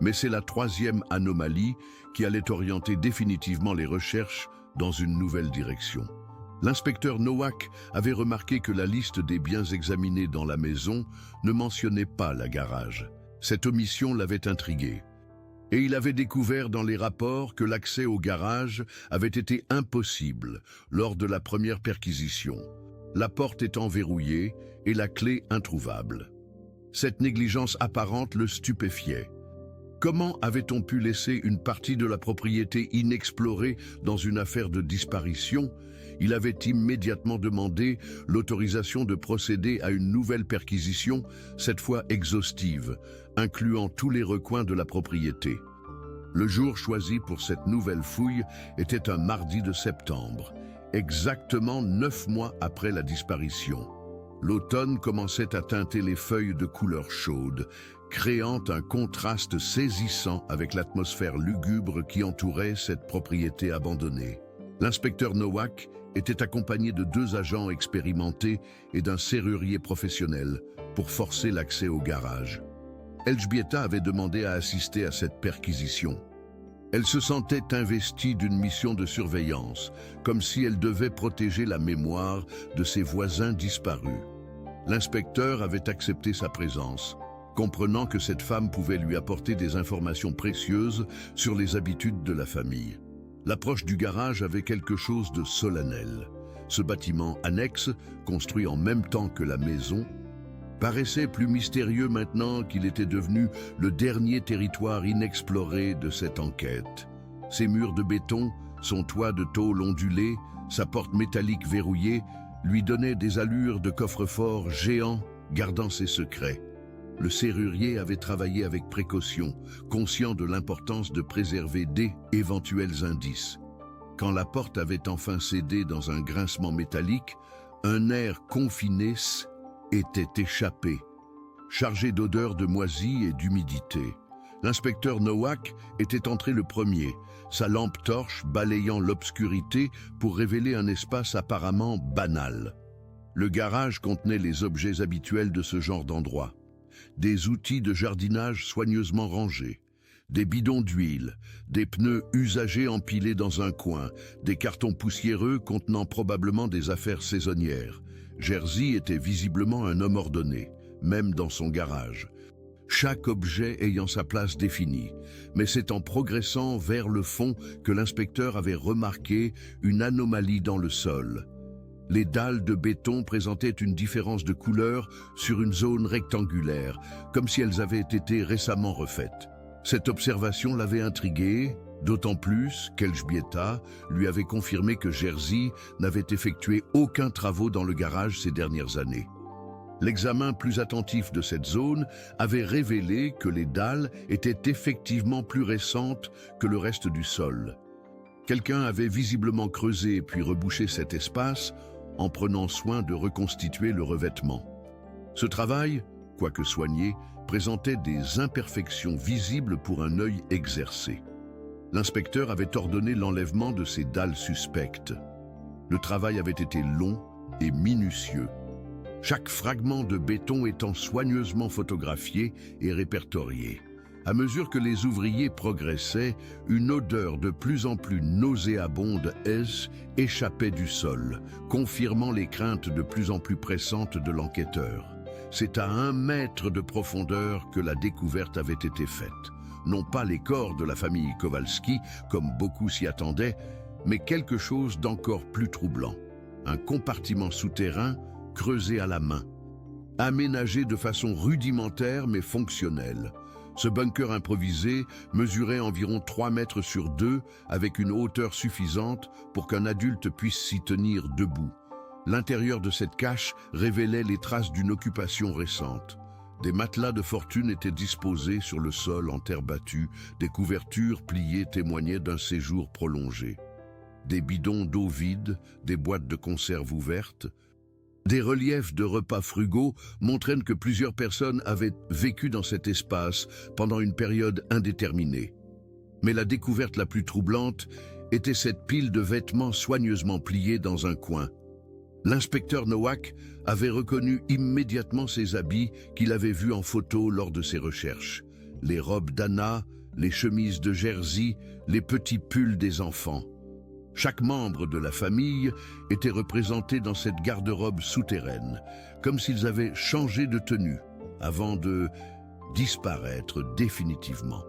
Mais c'est la troisième anomalie qui allait orienter définitivement les recherches dans une nouvelle direction. L'inspecteur Nowak avait remarqué que la liste des biens examinés dans la maison ne mentionnait pas la garage. Cette omission l'avait intrigué. Et il avait découvert dans les rapports que l'accès au garage avait été impossible lors de la première perquisition, la porte étant verrouillée et la clé introuvable. Cette négligence apparente le stupéfiait. Comment avait-on pu laisser une partie de la propriété inexplorée dans une affaire de disparition? Il avait immédiatement demandé l'autorisation de procéder à une nouvelle perquisition, cette fois exhaustive, incluant tous les recoins de la propriété. Le jour choisi pour cette nouvelle fouille était un mardi de septembre, exactement 9 mois après la disparition. L'automne commençait à teinter les feuilles de couleur chaude, créant un contraste saisissant avec l'atmosphère lugubre qui entourait cette propriété abandonnée. L'inspecteur Nowak était accompagné de 2 agents expérimentés et d'un serrurier professionnel pour forcer l'accès au garage. Elżbieta avait demandé à assister à cette perquisition. Elle se sentait investie d'une mission de surveillance, comme si elle devait protéger la mémoire de ses voisins disparus. L'inspecteur avait accepté sa présence, comprenant que cette femme pouvait lui apporter des informations précieuses sur les habitudes de la famille. L'approche du garage avait quelque chose de solennel. Ce bâtiment annexe, construit en même temps que la maison, paraissait plus mystérieux maintenant qu'il était devenu le dernier territoire inexploré de cette enquête. Ses murs de béton, son toit de tôle ondulé, sa porte métallique verrouillée lui donnaient des allures de coffre-fort géant gardant ses secrets. Le serrurier avait travaillé avec précaution, conscient de l'importance de préserver d'éventuels indices. Quand la porte avait enfin cédé dans un grincement métallique, un air confiné était échappé, chargé d'odeurs de moisie et d'humidité. L'inspecteur Nowak était entré le premier, sa lampe torche balayant l'obscurité pour révéler un espace apparemment banal. Le garage contenait les objets habituels de ce genre d'endroit. Des outils de jardinage soigneusement rangés, des bidons d'huile, des pneus usagés empilés dans un coin, des cartons poussiéreux contenant probablement des affaires saisonnières. Jerzy était visiblement un homme ordonné, même dans son garage. Chaque objet ayant sa place définie, mais c'est en progressant vers le fond que l'inspecteur avait remarqué une anomalie dans le sol. Les dalles de béton présentaient une différence de couleur sur une zone rectangulaire, comme si elles avaient été récemment refaites. Cette observation l'avait intrigué, d'autant plus qu'Elżbieta lui avait confirmé que Jerzy n'avait effectué aucun travaux dans le garage ces dernières années. L'examen plus attentif de cette zone avait révélé que les dalles étaient effectivement plus récentes que le reste du sol. Quelqu'un avait visiblement creusé puis rebouché cet espace en prenant soin de reconstituer le revêtement. Ce travail, quoique soignées, présentait des imperfections visibles pour un œil exercé. L'inspecteur avait ordonné l'enlèvement de ces dalles suspectes. Le travail avait été long et minutieux, chaque fragment de béton étant soigneusement photographié et répertorié. À mesure que les ouvriers progressaient, une odeur de plus en plus nauséabonde échappait du sol, confirmant les craintes de plus en plus pressantes de l'enquêteur. C'est à 1 mètre de profondeur que la découverte avait été faite. Non pas les corps de la famille Kowalski, comme beaucoup s'y attendaient, mais quelque chose d'encore plus troublant. Un compartiment souterrain creusé à la main, aménagé de façon rudimentaire mais fonctionnelle. Ce bunker improvisé mesurait environ 3 mètres sur 2 avec une hauteur suffisante pour qu'un adulte puisse s'y tenir debout. L'intérieur de cette cache révélait les traces d'une occupation récente. Des matelas de fortune étaient disposés sur le sol en terre battue, des couvertures pliées témoignaient d'un séjour prolongé. Des bidons d'eau vides, des boîtes de conserve ouvertes, des reliefs de repas frugaux montraient que plusieurs personnes avaient vécu dans cet espace pendant une période indéterminée. Mais la découverte la plus troublante était cette pile de vêtements soigneusement pliés dans un coin. L'inspecteur Nowak avait reconnu immédiatement ces habits qu'il avait vus en photo lors de ses recherches. Les robes d'Anna, les chemises de Jerzy, les petits pulls des enfants. Chaque membre de la famille était représenté dans cette garde-robe souterraine, comme s'ils avaient changé de tenue avant de disparaître définitivement.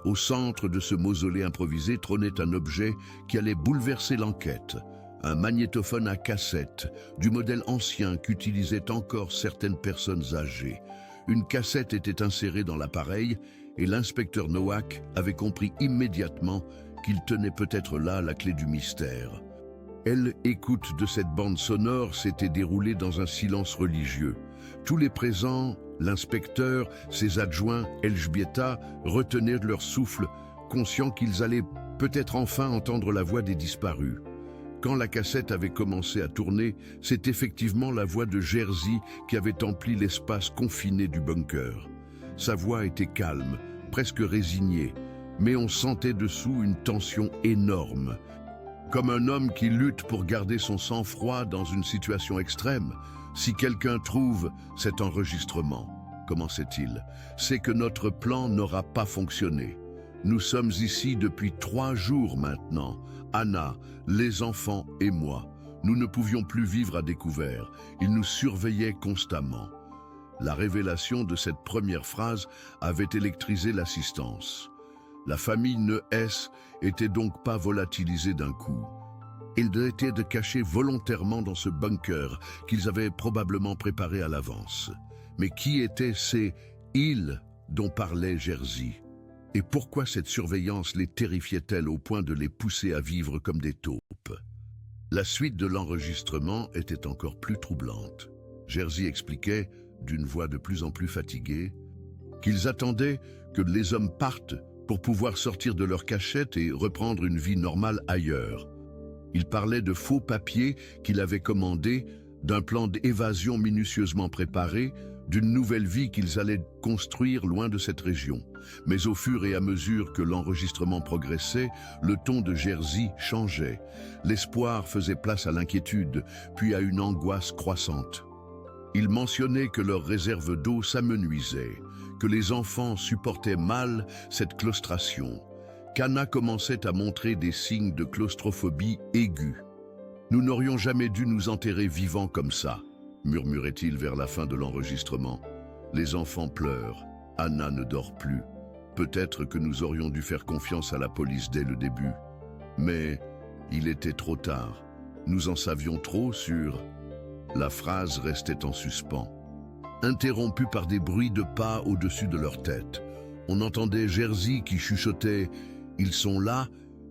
Au centre de ce mausolée improvisé trônait un objet qui allait bouleverser l'enquête, un magnétophone à cassette du modèle ancien qu'utilisaient encore certaines personnes âgées. Une cassette était insérée dans l'appareil et l'inspecteur Nowak avait compris immédiatement qu'il tenait peut-être là la clé du mystère. L'écoute de cette bande sonore s'était déroulée dans un silence religieux. Tous les présents, l'inspecteur, ses adjoints, Elżbieta, retenaient leur souffle, conscients qu'ils allaient peut-être enfin entendre la voix des disparus. Quand la cassette avait commencé à tourner, c'est effectivement la voix de Jerzy qui avait empli l'espace confiné du bunker. Sa voix était calme, presque résignée, mais on sentait dessous une tension énorme. Comme un homme qui lutte pour garder son sang-froid dans une situation extrême. Si quelqu'un trouve cet enregistrement, commençait-il, c'est que notre plan n'aura pas fonctionné. Nous sommes ici depuis 3 jours maintenant. Anna, les enfants et moi. Nous ne pouvions plus vivre à découvert. Ils nous surveillaient constamment. La révélation de cette première phrase avait électrisé l'assistance. La famille Ness était donc pas volatilisée d'un coup. Ils étaient cachés volontairement dans ce bunker qu'ils avaient probablement préparé à l'avance. Mais qui étaient ces « ils » dont parlait Jerzy? Et pourquoi cette surveillance les terrifiait-elle au point de les pousser à vivre comme des taupes? La suite de l'enregistrement était encore plus troublante. Jerzy expliquait, d'une voix de plus en plus fatiguée, qu'ils attendaient que les hommes partent pour pouvoir sortir de leur cachette et reprendre une vie normale ailleurs. Il parlait de faux papiers qu'il avait commandés, d'un plan d'évasion minutieusement préparé, d'une nouvelle vie qu'ils allaient construire loin de cette région. Mais au fur et à mesure que l'enregistrement progressait, le ton de Jerzy changeait. L'espoir faisait place à l'inquiétude, puis à une angoisse croissante. Il mentionnait que leurs réserves d'eau s'amenuisaient, que les enfants supportaient mal cette claustration, qu'Anna commençait à montrer des signes de claustrophobie aiguë. « Nous n'aurions jamais dû nous enterrer vivants comme ça », murmurait-il vers la fin de l'enregistrement. « Les enfants pleurent, Anna ne dort plus. Peut-être que nous aurions dû faire confiance à la police dès le début. Mais il était trop tard. Nous en savions trop sur... » La phrase restait en suspens, interrompue par des bruits de pas au-dessus de leur tête. On entendait Jerzy qui chuchotait « Ils sont là »,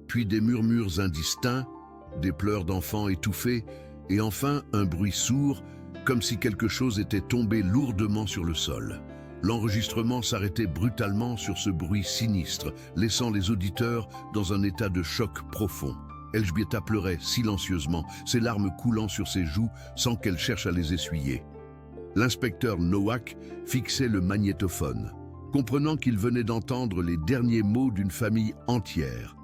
puis des murmures indistincts, des pleurs d'enfants étouffés, et enfin un bruit sourd, comme si quelque chose était tombé lourdement sur le sol. L'enregistrement s'arrêtait brutalement sur ce bruit sinistre, laissant les auditeurs dans un état de choc profond. Elżbieta pleurait silencieusement, ses larmes coulant sur ses joues sans qu'elle cherche à les essuyer. L'inspecteur Nowak fixait le magnétophone, comprenant qu'il venait d'entendre les derniers mots d'une famille entière,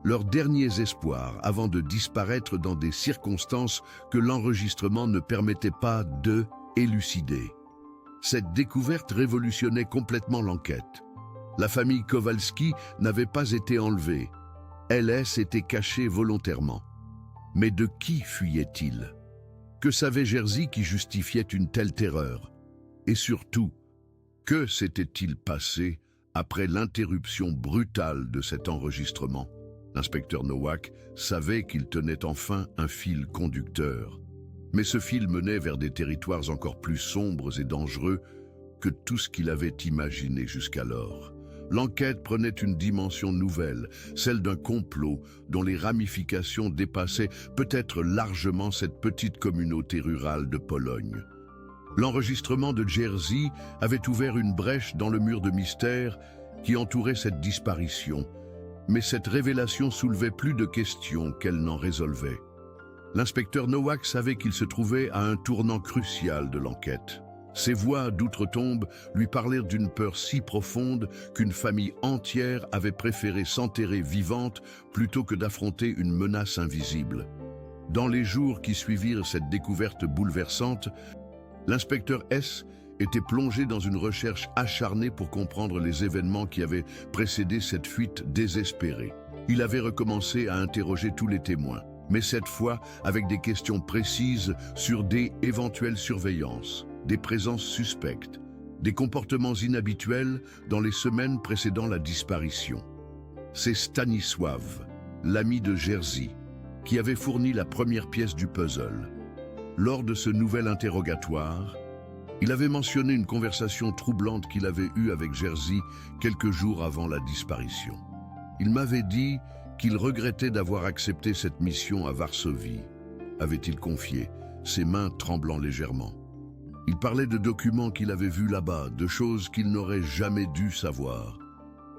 leurs derniers espoirs avant de disparaître dans des circonstances que l'enregistrement ne permettait pas de élucider. Cette découverte révolutionnait complètement l'enquête. La famille Kowalski n'avait pas été enlevée. LS était caché volontairement. Mais de qui fuyait-il? Que savait Jerzy qui justifiait une telle terreur? Et surtout, que s'était-il passé après l'interruption brutale de cet enregistrement? L'inspecteur Nowak savait qu'il tenait enfin un fil conducteur. Mais ce fil menait vers des territoires encore plus sombres et dangereux que tout ce qu'il avait imaginé jusqu'alors. L'enquête prenait une dimension nouvelle, celle d'un complot dont les ramifications dépassaient peut-être largement cette petite communauté rurale de Pologne. L'enregistrement de Jerzy avait ouvert une brèche dans le mur de mystère qui entourait cette disparition, mais cette révélation soulevait plus de questions qu'elle n'en résolvait. L'inspecteur Nowak savait qu'il se trouvait à un tournant crucial de l'enquête. Ses voix d'outre-tombe lui parlèrent d'une peur si profonde qu'une famille entière avait préféré s'enterrer vivante plutôt que d'affronter une menace invisible. Dans les jours qui suivirent cette découverte bouleversante, l'inspecteur S était plongé dans une recherche acharnée pour comprendre les événements qui avaient précédé cette fuite désespérée. Il avait recommencé à interroger tous les témoins, mais cette fois avec des questions précises sur des éventuelles surveillances, des présences suspectes, des comportements inhabituels dans les semaines précédant la disparition. C'est Stanisław, l'ami de Jerzy, qui avait fourni la première pièce du puzzle. Lors de ce nouvel interrogatoire, il avait mentionné une conversation troublante qu'il avait eue avec Jerzy quelques jours avant la disparition. Il m'avait dit qu'il regrettait d'avoir accepté cette mission à Varsovie, avait-il confié, ses mains tremblant légèrement. Il parlait de documents qu'il avait vus là-bas, de choses qu'il n'aurait jamais dû savoir.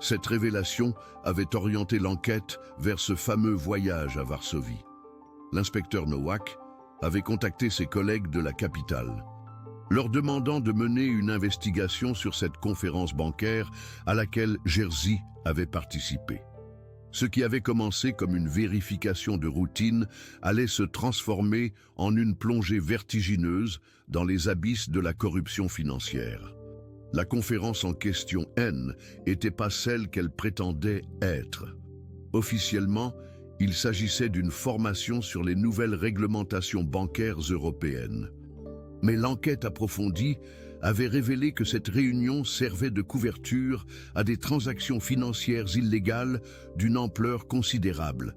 Cette révélation avait orienté l'enquête vers ce fameux voyage à Varsovie. L'inspecteur Nowak avait contacté ses collègues de la capitale, leur demandant de mener une investigation sur cette conférence bancaire à laquelle Jerzy avait participé. Ce qui avait commencé comme une vérification de routine allait se transformer en une plongée vertigineuse dans les abysses de la corruption financière. La conférence en question n'était pas celle qu'elle prétendait être. Officiellement, il s'agissait d'une formation sur les nouvelles réglementations bancaires européennes. Mais l'enquête approfondie avait révélé que cette réunion servait de couverture à des transactions financières illégales d'une ampleur considérable.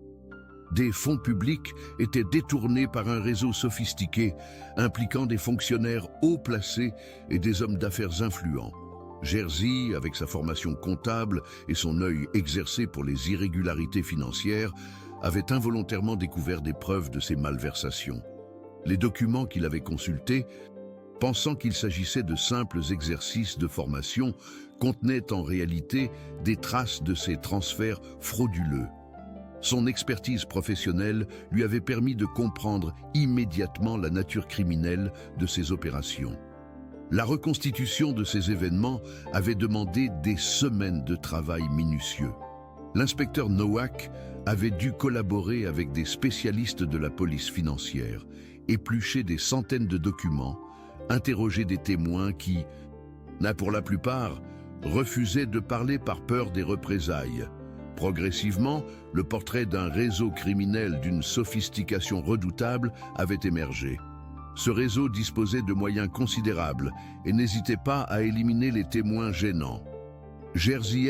Des fonds publics étaient détournés par un réseau sophistiqué, impliquant des fonctionnaires haut placés et des hommes d'affaires influents. Jerzy, avec sa formation comptable et son œil exercé pour les irrégularités financières, avait involontairement découvert des preuves de ces malversations. Les documents qu'il avait consultés, pensant qu'il s'agissait de simples exercices de formation, contenaient en réalité des traces de ces transferts frauduleux. Son expertise professionnelle lui avait permis de comprendre immédiatement la nature criminelle de ces opérations. La reconstitution de ces événements avait demandé des semaines de travail minutieux. L'inspecteur Nowak avait dû collaborer avec des spécialistes de la police financière, éplucher des centaines de documents, interroger des témoins qui, pour la plupart, refusaient de parler par peur des représailles. Progressivement, le portrait d'un réseau criminel d'une sophistication redoutable avait émergé. Ce réseau disposait de moyens considérables et n'hésitait pas à éliminer les témoins gênants. Jerzy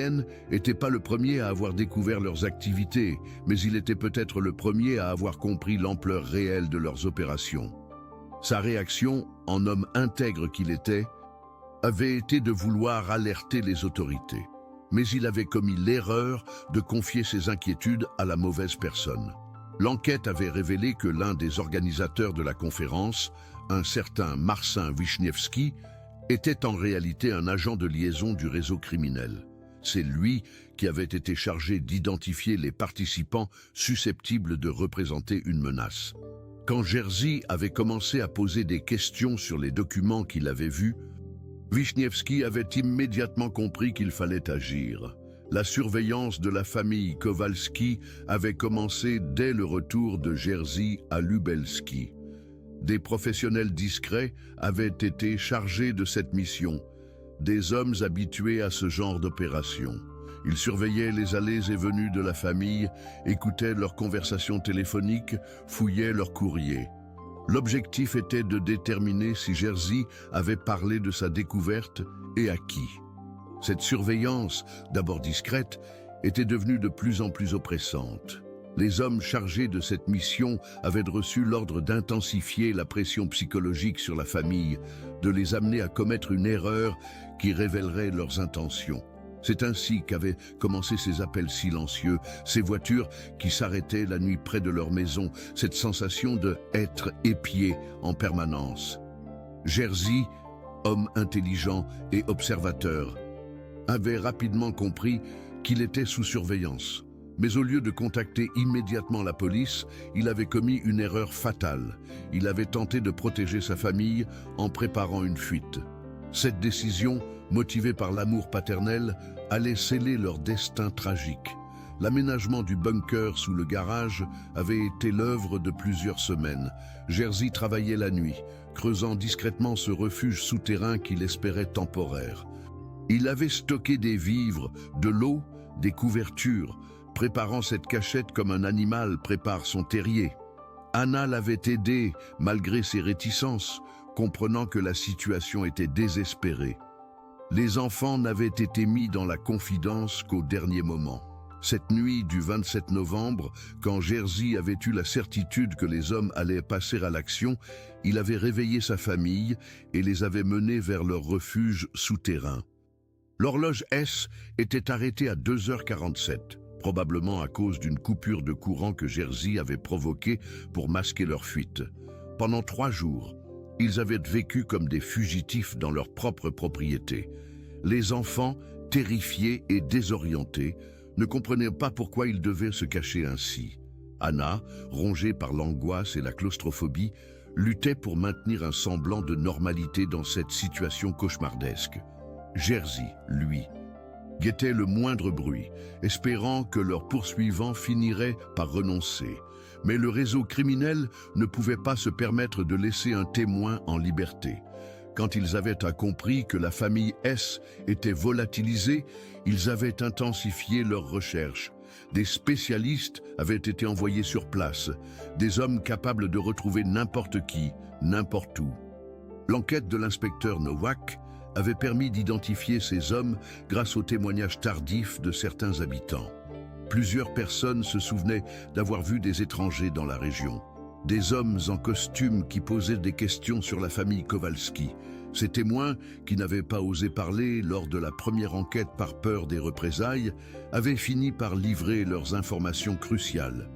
n'était pas le premier à avoir découvert leurs activités, mais il était peut-être le premier à avoir compris l'ampleur réelle de leurs opérations. Sa réaction, en homme intègre qu'il était, avait été de vouloir alerter les autorités. Mais il avait commis l'erreur de confier ses inquiétudes à la mauvaise personne. L'enquête avait révélé que l'un des organisateurs de la conférence, un certain Marcin Wiśniewski, était en réalité un agent de liaison du réseau criminel. C'est lui qui avait été chargé d'identifier les participants susceptibles de représenter une menace. Quand Jerzy avait commencé à poser des questions sur les documents qu'il avait vus, Wiśniewski avait immédiatement compris qu'il fallait agir. La surveillance de la famille Kowalski avait commencé dès le retour de Jerzy à Lubelski. Des professionnels discrets avaient été chargés de cette mission, des hommes habitués à ce genre d'opération. Ils surveillaient les allées et venues de la famille, écoutaient leurs conversations téléphoniques, fouillaient leurs courriers. L'objectif était de déterminer si Jerzy avait parlé de sa découverte et à qui. Cette surveillance, d'abord discrète, était devenue de plus en plus oppressante. Les hommes chargés de cette mission avaient reçu l'ordre d'intensifier la pression psychologique sur la famille, de les amener à commettre une erreur qui révélerait leurs intentions. C'est ainsi qu'avaient commencé ces appels silencieux, ces voitures qui s'arrêtaient la nuit près de leur maison, cette sensation de être épié en permanence. Jerzy, homme intelligent et observateur, avait rapidement compris qu'il était sous surveillance. Mais au lieu de contacter immédiatement la police, il avait commis une erreur fatale. Il avait tenté de protéger sa famille en préparant une fuite. Cette décision, motivée par l'amour paternel, allait sceller leur destin tragique. L'aménagement du bunker sous le garage avait été l'œuvre de plusieurs semaines. Jerzy travaillait la nuit, creusant discrètement ce refuge souterrain qu'il espérait temporaire. Il avait stocké des vivres, de l'eau, des couvertures, préparant cette cachette comme un animal prépare son terrier. Anna l'avait aidé malgré ses réticences, comprenant que la situation était désespérée. Les enfants n'avaient été mis dans la confidence qu'au dernier moment. Cette nuit du 27 novembre, quand Jerzy avait eu la certitude que les hommes allaient passer à l'action, il avait réveillé sa famille et les avait menés vers leur refuge souterrain. L'horloge S était arrêtée à 2h47, probablement à cause d'une coupure de courant que Jerzy avait provoquée pour masquer leur fuite. Pendant 3 jours, ils avaient vécu comme des fugitifs dans leur propre propriété. Les enfants, terrifiés et désorientés, ne comprenaient pas pourquoi ils devaient se cacher ainsi. Anna, rongée par l'angoisse et la claustrophobie, luttait pour maintenir un semblant de normalité dans cette situation cauchemardesque. Jerzy, lui, guettait le moindre bruit, espérant que leurs poursuivants finiraient par renoncer. Mais le réseau criminel ne pouvait pas se permettre de laisser un témoin en liberté. Quand ils avaient compris que la famille S était volatilisée, ils avaient intensifié leurs recherches. Des spécialistes avaient été envoyés sur place, des hommes capables de retrouver n'importe qui, n'importe où. L'enquête de l'inspecteur Nowak avait permis d'identifier ces hommes grâce aux témoignages tardifs de certains habitants. Plusieurs personnes se souvenaient d'avoir vu des étrangers dans la région. Des hommes en costume qui posaient des questions sur la famille Kowalski. Ces témoins, qui n'avaient pas osé parler lors de la première enquête par peur des représailles, avaient fini par livrer leurs informations cruciales.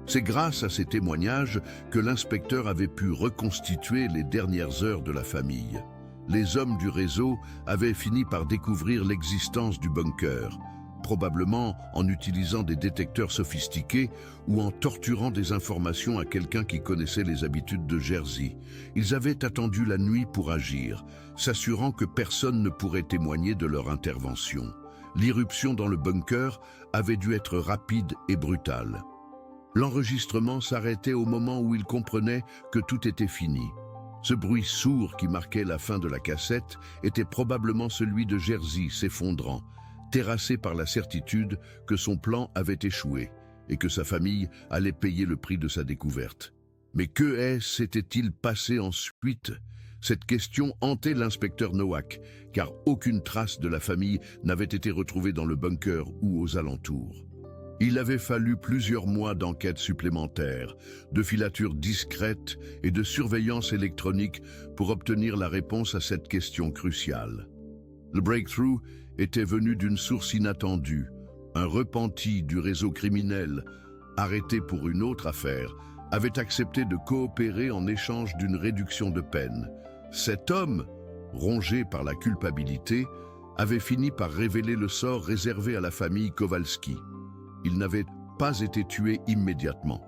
C'est grâce à ces témoignages que l'inspecteur avait pu reconstituer les dernières heures de la famille. Les hommes du réseau avaient fini par découvrir l'existence du bunker, probablement en utilisant des détecteurs sophistiqués ou en torturant des informations à quelqu'un qui connaissait les habitudes de Jerzy. Ils avaient attendu la nuit pour agir, s'assurant que personne ne pourrait témoigner de leur intervention. L'irruption dans le bunker avait dû être rapide et brutale. L'enregistrement s'arrêtait au moment où ils comprenaient que tout était fini. Ce bruit sourd qui marquait la fin de la cassette était probablement celui de Jerzy s'effondrant, terrassé par la certitude que son plan avait échoué et que sa famille allait payer le prix de sa découverte. Mais que s'était-il passé ensuite? Cette question hantait l'inspecteur Nowak, car aucune trace de la famille n'avait été retrouvée dans le bunker ou aux alentours. Il avait fallu plusieurs mois d'enquête supplémentaires, de filatures discrètes et de surveillance électronique pour obtenir la réponse à cette question cruciale. Le breakthrough était venu d'une source inattendue. Un repenti du réseau criminel, arrêté pour une autre affaire, avait accepté de coopérer en échange d'une réduction de peine. Cet homme, rongé par la culpabilité, avait fini par révéler le sort réservé à la famille Kowalski. Il n'avait pas été tué immédiatement.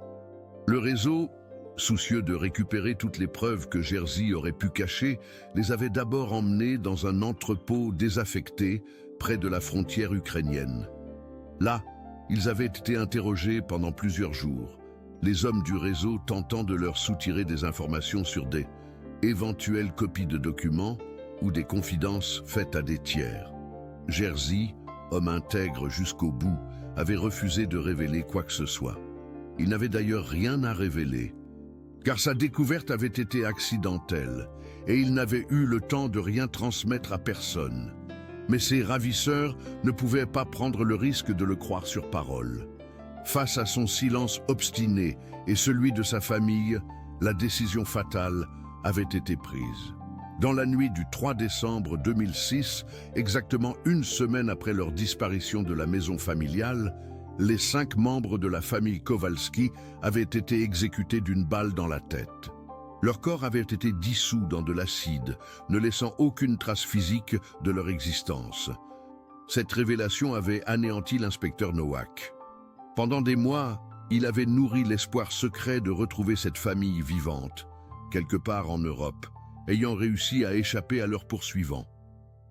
Le réseau Soucieux de récupérer toutes les preuves que Jerzy aurait pu cacher, les avait d'abord emmenés dans un entrepôt désaffecté près de la frontière ukrainienne. Là, ils avaient été interrogés pendant plusieurs jours, les hommes du réseau tentant de leur soutirer des informations sur des éventuelles copies de documents ou des confidences faites à des tiers. Jerzy, homme intègre jusqu'au bout, avait refusé de révéler quoi que ce soit. Il n'avait d'ailleurs rien à révéler, car sa découverte avait été accidentelle et il n'avait eu le temps de rien transmettre à personne. Mais ses ravisseurs ne pouvaient pas prendre le risque de le croire sur parole. Face à son silence obstiné et celui de sa famille, la décision fatale avait été prise. Dans la nuit du 3 décembre 2006, exactement une semaine après leur disparition de la maison familiale, les 5 membres de la famille Kowalski avaient été exécutés d'une balle dans la tête. Leur corps avait été dissous dans de l'acide, ne laissant aucune trace physique de leur existence. Cette révélation avait anéanti l'inspecteur Nowak. Pendant des mois, il avait nourri l'espoir secret de retrouver cette famille vivante, quelque part en Europe, ayant réussi à échapper à leurs poursuivants.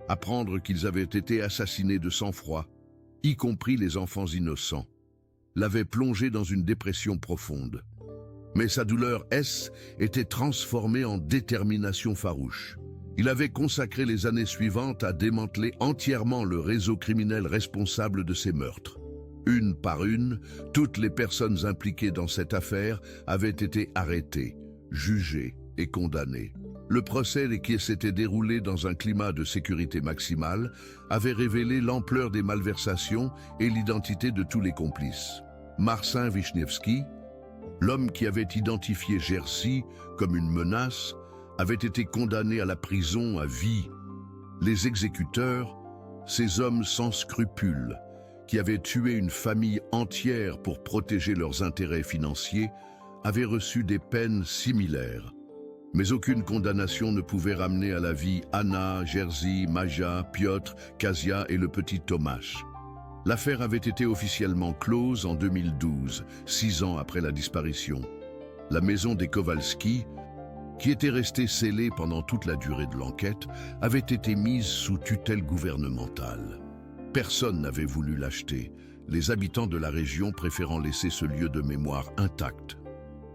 Apprendre qu'ils avaient été assassinés de sang-froid, y compris les enfants innocents, l'avait plongé dans une dépression profonde. Mais sa douleur était transformée en détermination farouche. Il avait consacré les années suivantes à démanteler entièrement le réseau criminel responsable de ces meurtres. Une par une, toutes les personnes impliquées dans cette affaire avaient été arrêtées, jugées et condamnées. Le procès qui s'était déroulé dans un climat de sécurité maximale avait révélé l'ampleur des malversations et l'identité de tous les complices. Marcin Wiśniewski, l'homme qui avait identifié Jerzy comme une menace, avait été condamné à la prison à vie. Les exécuteurs, ces hommes sans scrupules, qui avaient tué une famille entière pour protéger leurs intérêts financiers, avaient reçu des peines similaires. Mais aucune condamnation ne pouvait ramener à la vie Anna, Jerzy, Maja, Piotr, Kasia et le petit Tomasz. L'affaire avait été officiellement close en 2012, 6 ans après la disparition. La maison des Kowalski, qui était restée scellée pendant toute la durée de l'enquête, avait été mise sous tutelle gouvernementale. Personne n'avait voulu l'acheter, les habitants de la région préférant laisser ce lieu de mémoire intact.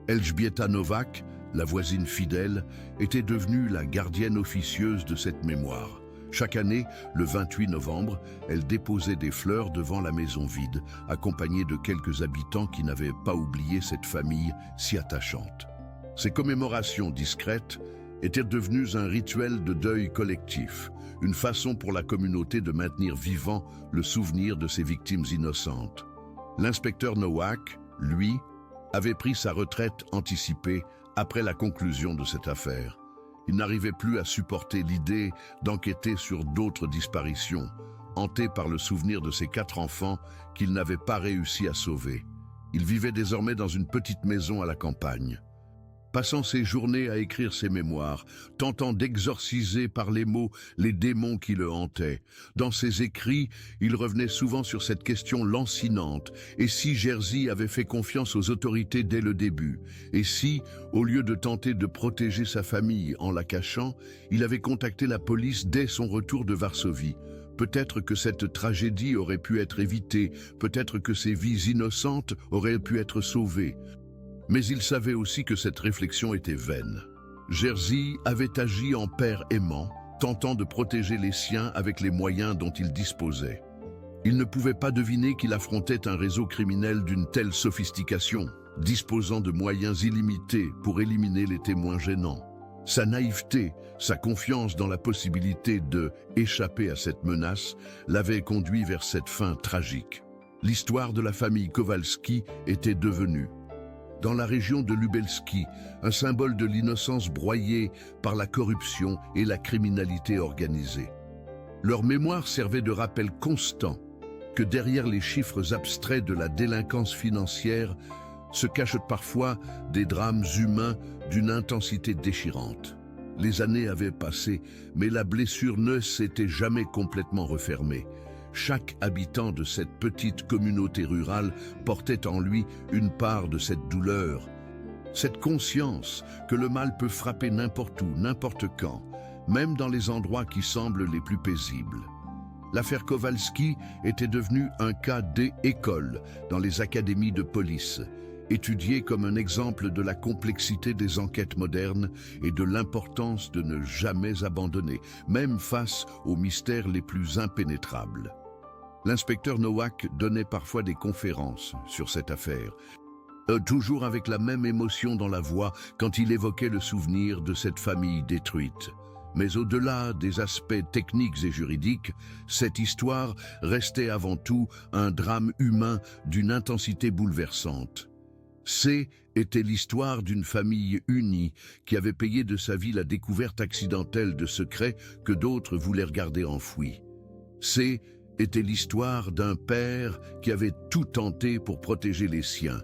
Elżbieta Nowak, la voisine fidèle, était devenue la gardienne officieuse de cette mémoire. Chaque année, le 28 novembre, elle déposait des fleurs devant la maison vide, accompagnée de quelques habitants qui n'avaient pas oublié cette famille si attachante. Ces commémorations discrètes étaient devenues un rituel de deuil collectif, une façon pour la communauté de maintenir vivant le souvenir de ses victimes innocentes. L'inspecteur Nowak, lui, avait pris sa retraite anticipée après la conclusion de cette affaire. Il n'arrivait plus à supporter l'idée d'enquêter sur d'autres disparitions, hanté par le souvenir de ses 4 enfants qu'il n'avait pas réussi à sauver. Il vivait désormais dans une petite maison à la campagne. Passant ses journées à écrire ses mémoires, tentant d'exorciser par les mots les démons qui le hantaient. Dans ses écrits, il revenait souvent sur cette question lancinante. Et si Jerzy avait fait confiance aux autorités dès le début? Et si, au lieu de tenter de protéger sa famille en la cachant, il avait contacté la police dès son retour de Varsovie? Peut-être que cette tragédie aurait pu être évitée, peut-être que ces vies innocentes auraient pu être sauvées. Mais il savait aussi que cette réflexion était vaine. Jerzy avait agi en père aimant, tentant de protéger les siens avec les moyens dont il disposait. Il ne pouvait pas deviner qu'il affrontait un réseau criminel d'une telle sophistication, disposant de moyens illimités pour éliminer les témoins gênants. Sa naïveté, sa confiance dans la possibilité de échapper à cette menace l'avaient conduit vers cette fin tragique. L'histoire de la famille Kowalski était devenue, dans la région de Lubelski, un symbole de l'innocence broyée par la corruption et la criminalité organisée. Leur mémoire servait de rappel constant que derrière les chiffres abstraits de la délinquance financière se cachent parfois des drames humains d'une intensité déchirante. Les années avaient passé, mais la blessure ne s'était jamais complètement refermée. Chaque habitant de cette petite communauté rurale portait en lui une part de cette douleur. Cette conscience que le mal peut frapper n'importe où, n'importe quand, même dans les endroits qui semblent les plus paisibles. L'affaire Kowalski était devenue un cas d'école dans les académies de police, étudié comme un exemple de la complexité des enquêtes modernes et de l'importance de ne jamais abandonner, même face aux mystères les plus impénétrables. L'inspecteur Nowak donnait parfois des conférences sur cette affaire, toujours avec la même émotion dans la voix quand il évoquait le souvenir de cette famille détruite. Mais au-delà des aspects techniques et juridiques, cette histoire restait avant tout un drame humain d'une intensité bouleversante. Était l'histoire d'une famille unie qui avait payé de sa vie la découverte accidentelle de secrets que d'autres voulaient regarder enfouis. Était l'histoire d'un père qui avait tout tenté pour protéger les siens,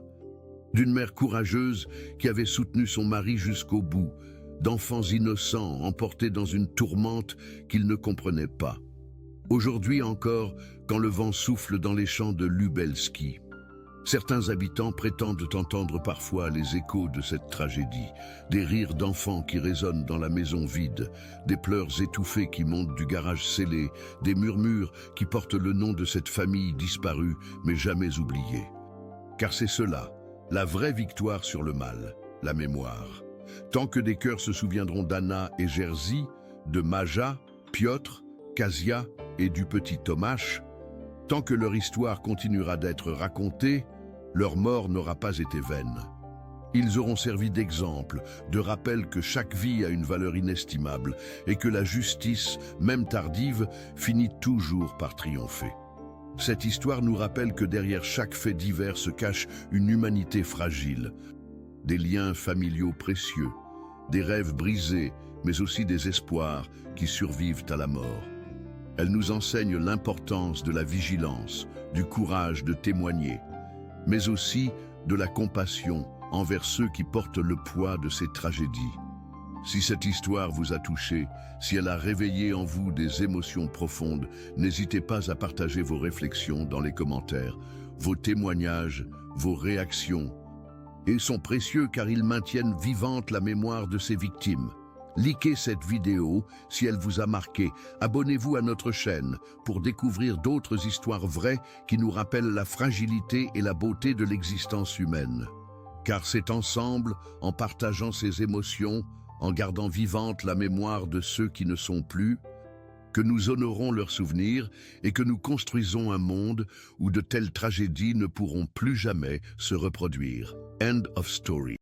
d'une mère courageuse qui avait soutenu son mari jusqu'au bout, d'enfants innocents emportés dans une tourmente qu'ils ne comprenaient pas. Aujourd'hui encore, quand le vent souffle dans les champs de Lubelski, certains habitants prétendent entendre parfois les échos de cette tragédie, des rires d'enfants qui résonnent dans la maison vide, des pleurs étouffés qui montent du garage scellé, des murmures qui portent le nom de cette famille disparue mais jamais oubliée. Car c'est cela, la vraie victoire sur le mal, la mémoire. Tant que des cœurs se souviendront d'Anna et Jerzy, de Maja, Piotr, Kasia et du petit Tomasz, tant que leur histoire continuera d'être racontée, leur mort n'aura pas été vaine. Ils auront servi d'exemple, de rappel que chaque vie a une valeur inestimable et que la justice, même tardive, finit toujours par triompher. Cette histoire nous rappelle que derrière chaque fait divers se cache une humanité fragile, des liens familiaux précieux, des rêves brisés, mais aussi des espoirs qui survivent à la mort. Elle nous enseigne l'importance de la vigilance, du courage de témoigner, mais aussi de la compassion envers ceux qui portent le poids de ces tragédies. Si cette histoire vous a touché, si elle a réveillé en vous des émotions profondes, n'hésitez pas à partager vos réflexions dans les commentaires. Vos témoignages, vos réactions sont précieux car ils maintiennent vivante la mémoire de ces victimes. Likez cette vidéo si elle vous a marqué. Abonnez-vous à notre chaîne pour découvrir d'autres histoires vraies qui nous rappellent la fragilité et la beauté de l'existence humaine. Car c'est ensemble, en partageant ces émotions, en gardant vivante la mémoire de ceux qui ne sont plus, que nous honorons leurs souvenirs et que nous construisons un monde où de telles tragédies ne pourront plus jamais se reproduire. End of story.